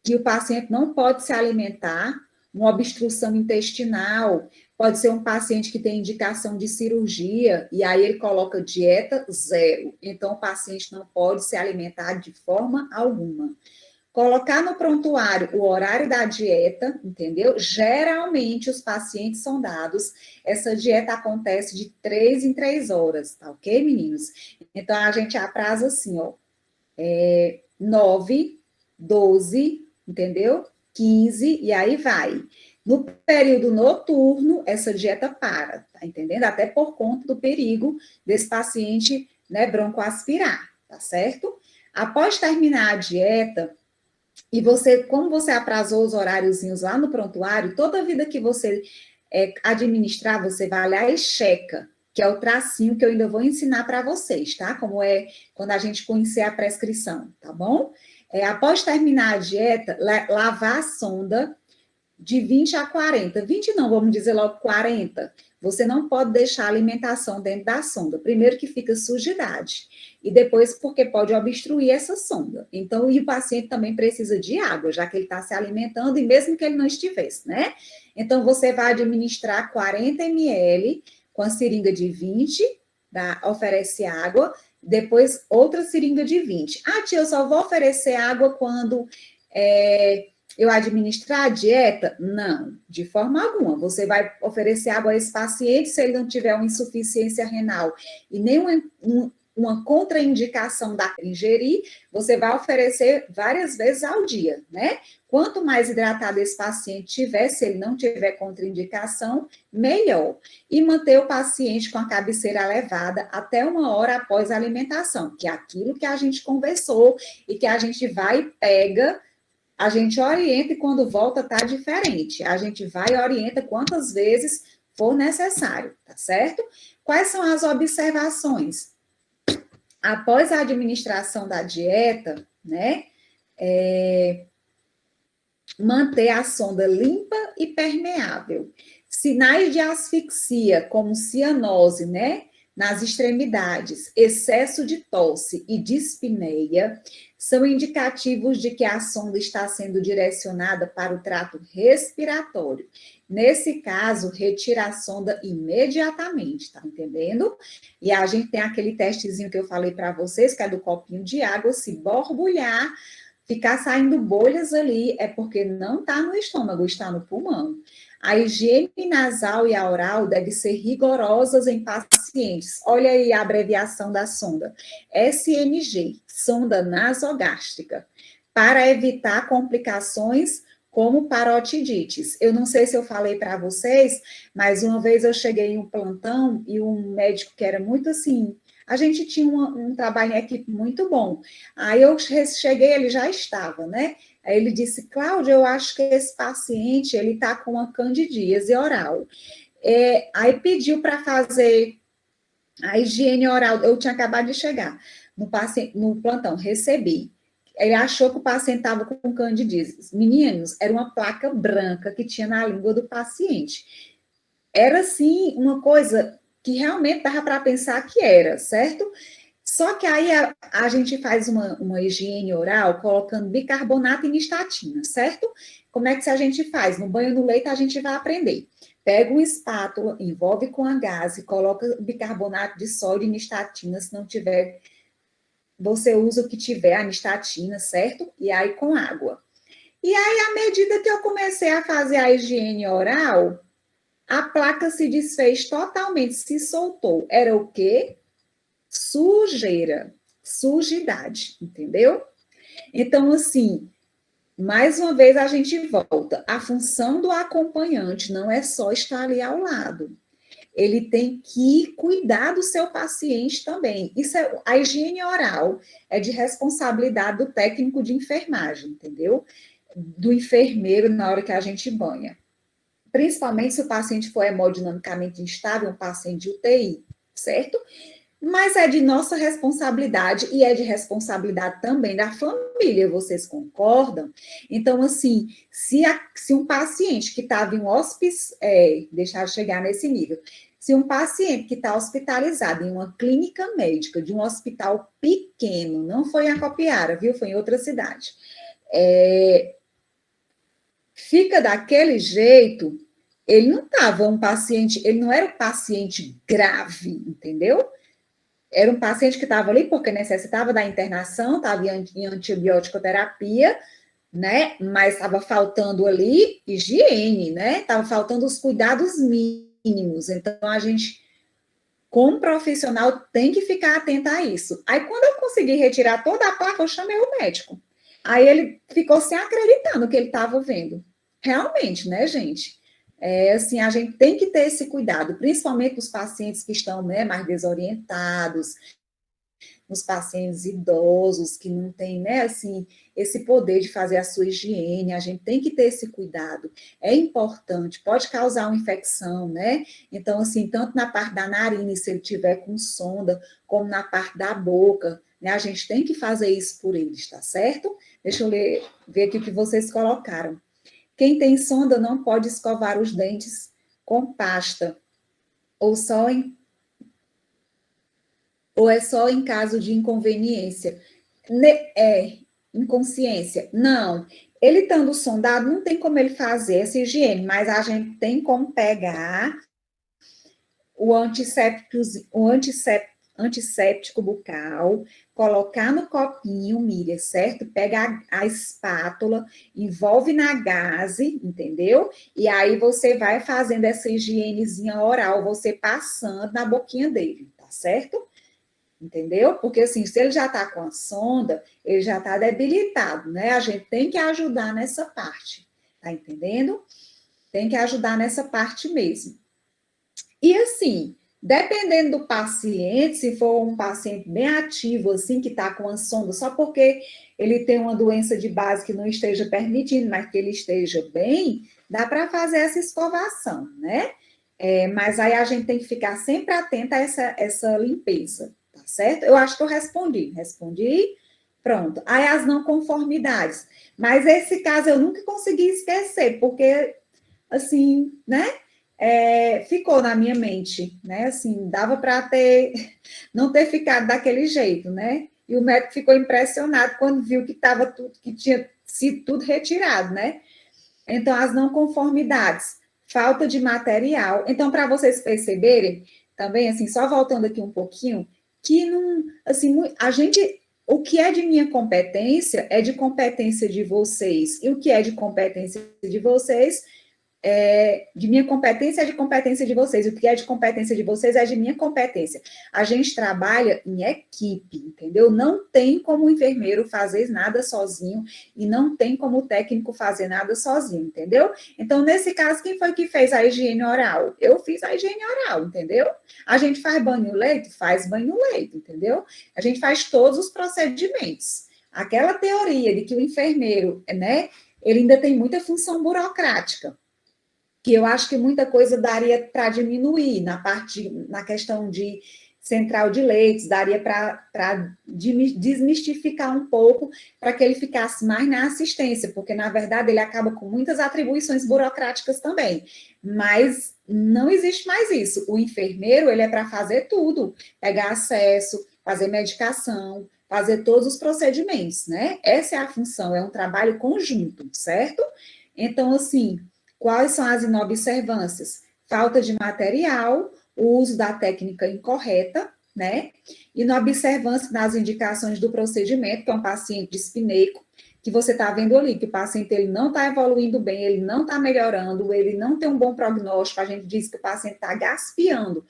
que o paciente não pode se alimentar, uma obstrução intestinal, pode ser um paciente que tem indicação de cirurgia, e aí ele coloca dieta zero. Então, o paciente não pode se alimentar de forma alguma. Colocar no prontuário o horário da dieta, entendeu? Geralmente, os pacientes são dados, essa dieta acontece de 3 em 3 horas, tá ok, meninos? Então, a gente apraza assim, ó, 9, 12, entendeu? 15, e aí vai. No período noturno, essa dieta para, tá entendendo? Até por conta do perigo desse paciente, né, broncoaspirar, tá certo? Após terminar a dieta, e você, como você aprazou os horáriozinhos lá no prontuário, toda vida que você administrar, você vai lá e checa, que é o tracinho que eu ainda vou ensinar para vocês, tá? Como é quando a gente conhecer a prescrição, tá bom? Após terminar a dieta, lavar a sonda de 20 a 40. 20 não, vamos dizer logo 40. Você não pode deixar a alimentação dentro da sonda. Primeiro que fica sujidade. E depois porque pode obstruir essa sonda. Então, e o paciente também precisa de água, já que ele está se alimentando, e mesmo que ele não estivesse, né? Então, você vai administrar 40 ml com a seringa de 20, oferece água, depois outra seringa de 20. Ah, tia, eu só vou oferecer água quando eu administrar a dieta? Não, de forma alguma. Você vai oferecer água a esse paciente se ele não tiver uma insuficiência renal e nem uma contraindicação da ingerir, você vai oferecer várias vezes ao dia, né? Quanto mais hidratado esse paciente tiver, se ele não tiver contraindicação, melhor. E manter o paciente com a cabeceira elevada até 1 hora após a alimentação, que é aquilo que a gente conversou e que a gente vai e pega. A gente orienta e quando volta tá diferente. A gente vai e orienta quantas vezes for necessário, tá certo? Quais são as observações? Após a administração da dieta, né? manter a sonda limpa e permeável. Sinais de asfixia, como cianose, né? Nas extremidades, excesso de tosse e dispneia, são indicativos de que a sonda está sendo direcionada para o trato respiratório. Nesse caso, retira a sonda imediatamente, tá entendendo? E a gente tem aquele testezinho que eu falei para vocês, que é do copinho de água, se borbulhar, ficar saindo bolhas ali, é porque não está no estômago, está no pulmão. A higiene nasal e a oral deve ser rigorosas em pacientes. Olha aí a abreviação da sonda. SNG, sonda nasogástrica, para evitar complicações como parotidites. Eu não sei se eu falei para vocês, mas uma vez eu cheguei em um plantão e um médico que era muito assim, a gente tinha um trabalho em equipe muito bom. Aí eu cheguei, ele já estava, né? Aí ele disse, Cláudia, eu acho que esse paciente, ele está com uma candidíase oral. Aí pediu para fazer a higiene oral, eu tinha acabado de chegar no plantão, recebi. Ele achou que o paciente estava com candidíase. Meninos, era uma placa branca que tinha na língua do paciente. Era, assim, uma coisa que realmente dava para pensar que era, certo? Só que aí a gente faz uma higiene oral colocando bicarbonato e nistatina, certo? Como é que a gente faz? No banho no leito a gente vai aprender. Pega uma espátula, envolve com a gaze, coloca bicarbonato de sódio e nistatina, se não tiver, você usa o que tiver, a nistatina, certo? E aí com água. E aí, à medida que eu comecei a fazer a higiene oral, a placa se desfez totalmente, se soltou. Era o quê? Sujeira, sujidade, entendeu? Então, assim, mais uma vez a gente volta. A função do acompanhante não é só estar ali ao lado. Ele tem que cuidar do seu paciente também. Isso é, a higiene oral é de responsabilidade do técnico de enfermagem, entendeu? Do enfermeiro na hora que a gente banha. Principalmente se o paciente for hemodinamicamente instável, um paciente de UTI, certo? Mas é de nossa responsabilidade e é de responsabilidade também da família, vocês concordam? Então, assim, se um paciente que estava em um hospice, deixar eu chegar nesse nível, se um paciente que está hospitalizado em uma clínica médica de um hospital pequeno, não foi em Acopiara, viu? Foi em outra cidade, fica daquele jeito, ele não estava um paciente, ele não era um paciente grave, entendeu? Era um paciente que estava ali porque necessitava da internação, estava em antibiótico terapia, né? Mas estava faltando ali higiene, né? Estava faltando os cuidados mínimos. Então, a gente, como profissional, tem que ficar atenta a isso. Aí, quando eu consegui retirar toda a placa, eu chamei o médico. Aí ele ficou sem acreditar no que ele estava vendo. Realmente, né, gente? Assim, a gente tem que ter esse cuidado, principalmente os pacientes que estão, né, mais desorientados, nos pacientes idosos que não têm, né, assim, esse poder de fazer a sua higiene, a gente tem que ter esse cuidado. É importante, pode causar uma infecção, né? Então, assim, tanto na parte da narina, se ele tiver com sonda, como na parte da boca, né? A gente tem que fazer isso por eles, tá certo? Deixa eu ver aqui o que vocês colocaram. Quem tem sonda não pode escovar os dentes com pasta, ou é só em caso de inconveniência. Inconsciência. Não. Ele estando sondado, não tem como ele fazer essa higiene, mas a gente tem como pegar o antisséptico bucal, colocar no copinho, Miriam, certo? Pega a espátula, envolve na gaze, entendeu? E aí você vai fazendo essa higienezinha oral, você passando na boquinha dele, tá certo? Entendeu? Porque assim, se ele já está com a sonda, ele já está debilitado, né? A gente tem que ajudar nessa parte, tá entendendo? Tem que ajudar nessa parte mesmo. E assim, dependendo do paciente, se for um paciente bem ativo, assim, que está com a sonda, só porque ele tem uma doença de base que não esteja permitindo, mas que ele esteja bem, dá para fazer essa escovação, né? Mas aí a gente tem que ficar sempre atenta a essa limpeza, tá certo? Eu acho que eu respondi. Pronto. Aí as não conformidades. Mas esse caso eu nunca consegui esquecer, porque, assim, né? Ficou na minha mente, né? Assim, dava para não ter ficado daquele jeito, né? E o médico ficou impressionado quando viu que estava tudo, que tinha sido tudo retirado, né? Então, as não conformidades, falta de material. Então, para vocês perceberem, também, assim, só voltando aqui um pouquinho, que não, assim, a gente, o que é de minha competência é de competência de vocês, e o que é de competência de vocês de minha competência é de competência de vocês, o que é de competência de vocês é de minha competência. A gente trabalha em equipe, entendeu? Não tem como o enfermeiro fazer nada sozinho e não tem como o técnico fazer nada sozinho, entendeu? Então, nesse caso, quem foi que fez a higiene oral? Eu fiz a higiene oral, entendeu? A gente faz banho-leito? Faz banho-leito, entendeu? A gente faz todos os procedimentos. Aquela teoria de que o enfermeiro, né, ele ainda tem muita função burocrática, que eu acho que muita coisa daria para diminuir na questão de central de leitos, daria para desmistificar um pouco, para que ele ficasse mais na assistência, porque, na verdade, ele acaba com muitas atribuições burocráticas também, mas não existe mais isso. O enfermeiro, ele é para fazer tudo, pegar acesso, fazer medicação, fazer todos os procedimentos, né? Essa é a função, é um trabalho conjunto, certo? Então, assim, quais são as inobservâncias? Falta de material, o uso da técnica incorreta, né? Inobservância nas indicações do procedimento, que é um paciente dispneico, que você está vendo ali, que o paciente ele não está evoluindo bem, ele não está melhorando, ele não tem um bom prognóstico, a gente diz que o paciente está gaspeando,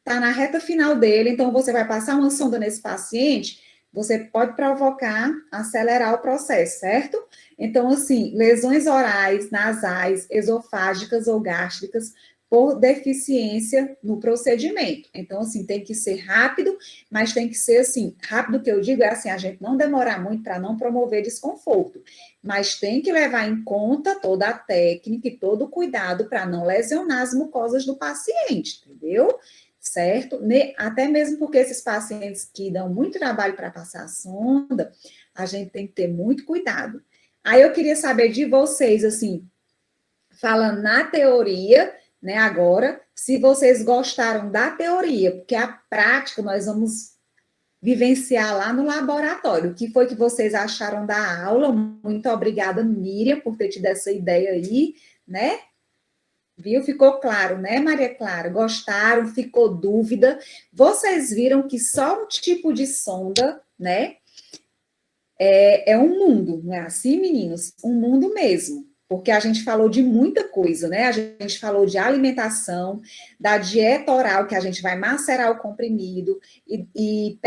está na reta final dele, então você vai passar uma sonda nesse paciente, você pode provocar, acelerar o processo, certo? Então, assim, lesões orais, nasais, esofágicas ou gástricas por deficiência no procedimento. Então, assim, tem que ser rápido, mas tem que ser, assim, rápido que eu digo é assim, a gente não demorar muito para não promover desconforto, mas tem que levar em conta toda a técnica e todo o cuidado para não lesionar as mucosas do paciente, entendeu? Certo? Até mesmo porque esses pacientes que dão muito trabalho para passar a sonda, a gente tem que ter muito cuidado. Aí eu queria saber de vocês, assim, falando na teoria, né, agora, se vocês gostaram da teoria, porque a prática nós vamos vivenciar lá no laboratório. O que foi que vocês acharam da aula? Muito obrigada, Miriam, por ter tido essa ideia aí, né? Viu? Ficou claro, né, Maria Clara? Gostaram? Ficou dúvida? Vocês viram que só um tipo de sonda, né? É um mundo, não é assim, meninos? Um mundo mesmo. Porque a gente falou de muita coisa, né? A gente falou de alimentação, da dieta oral, que a gente vai macerar o comprimido e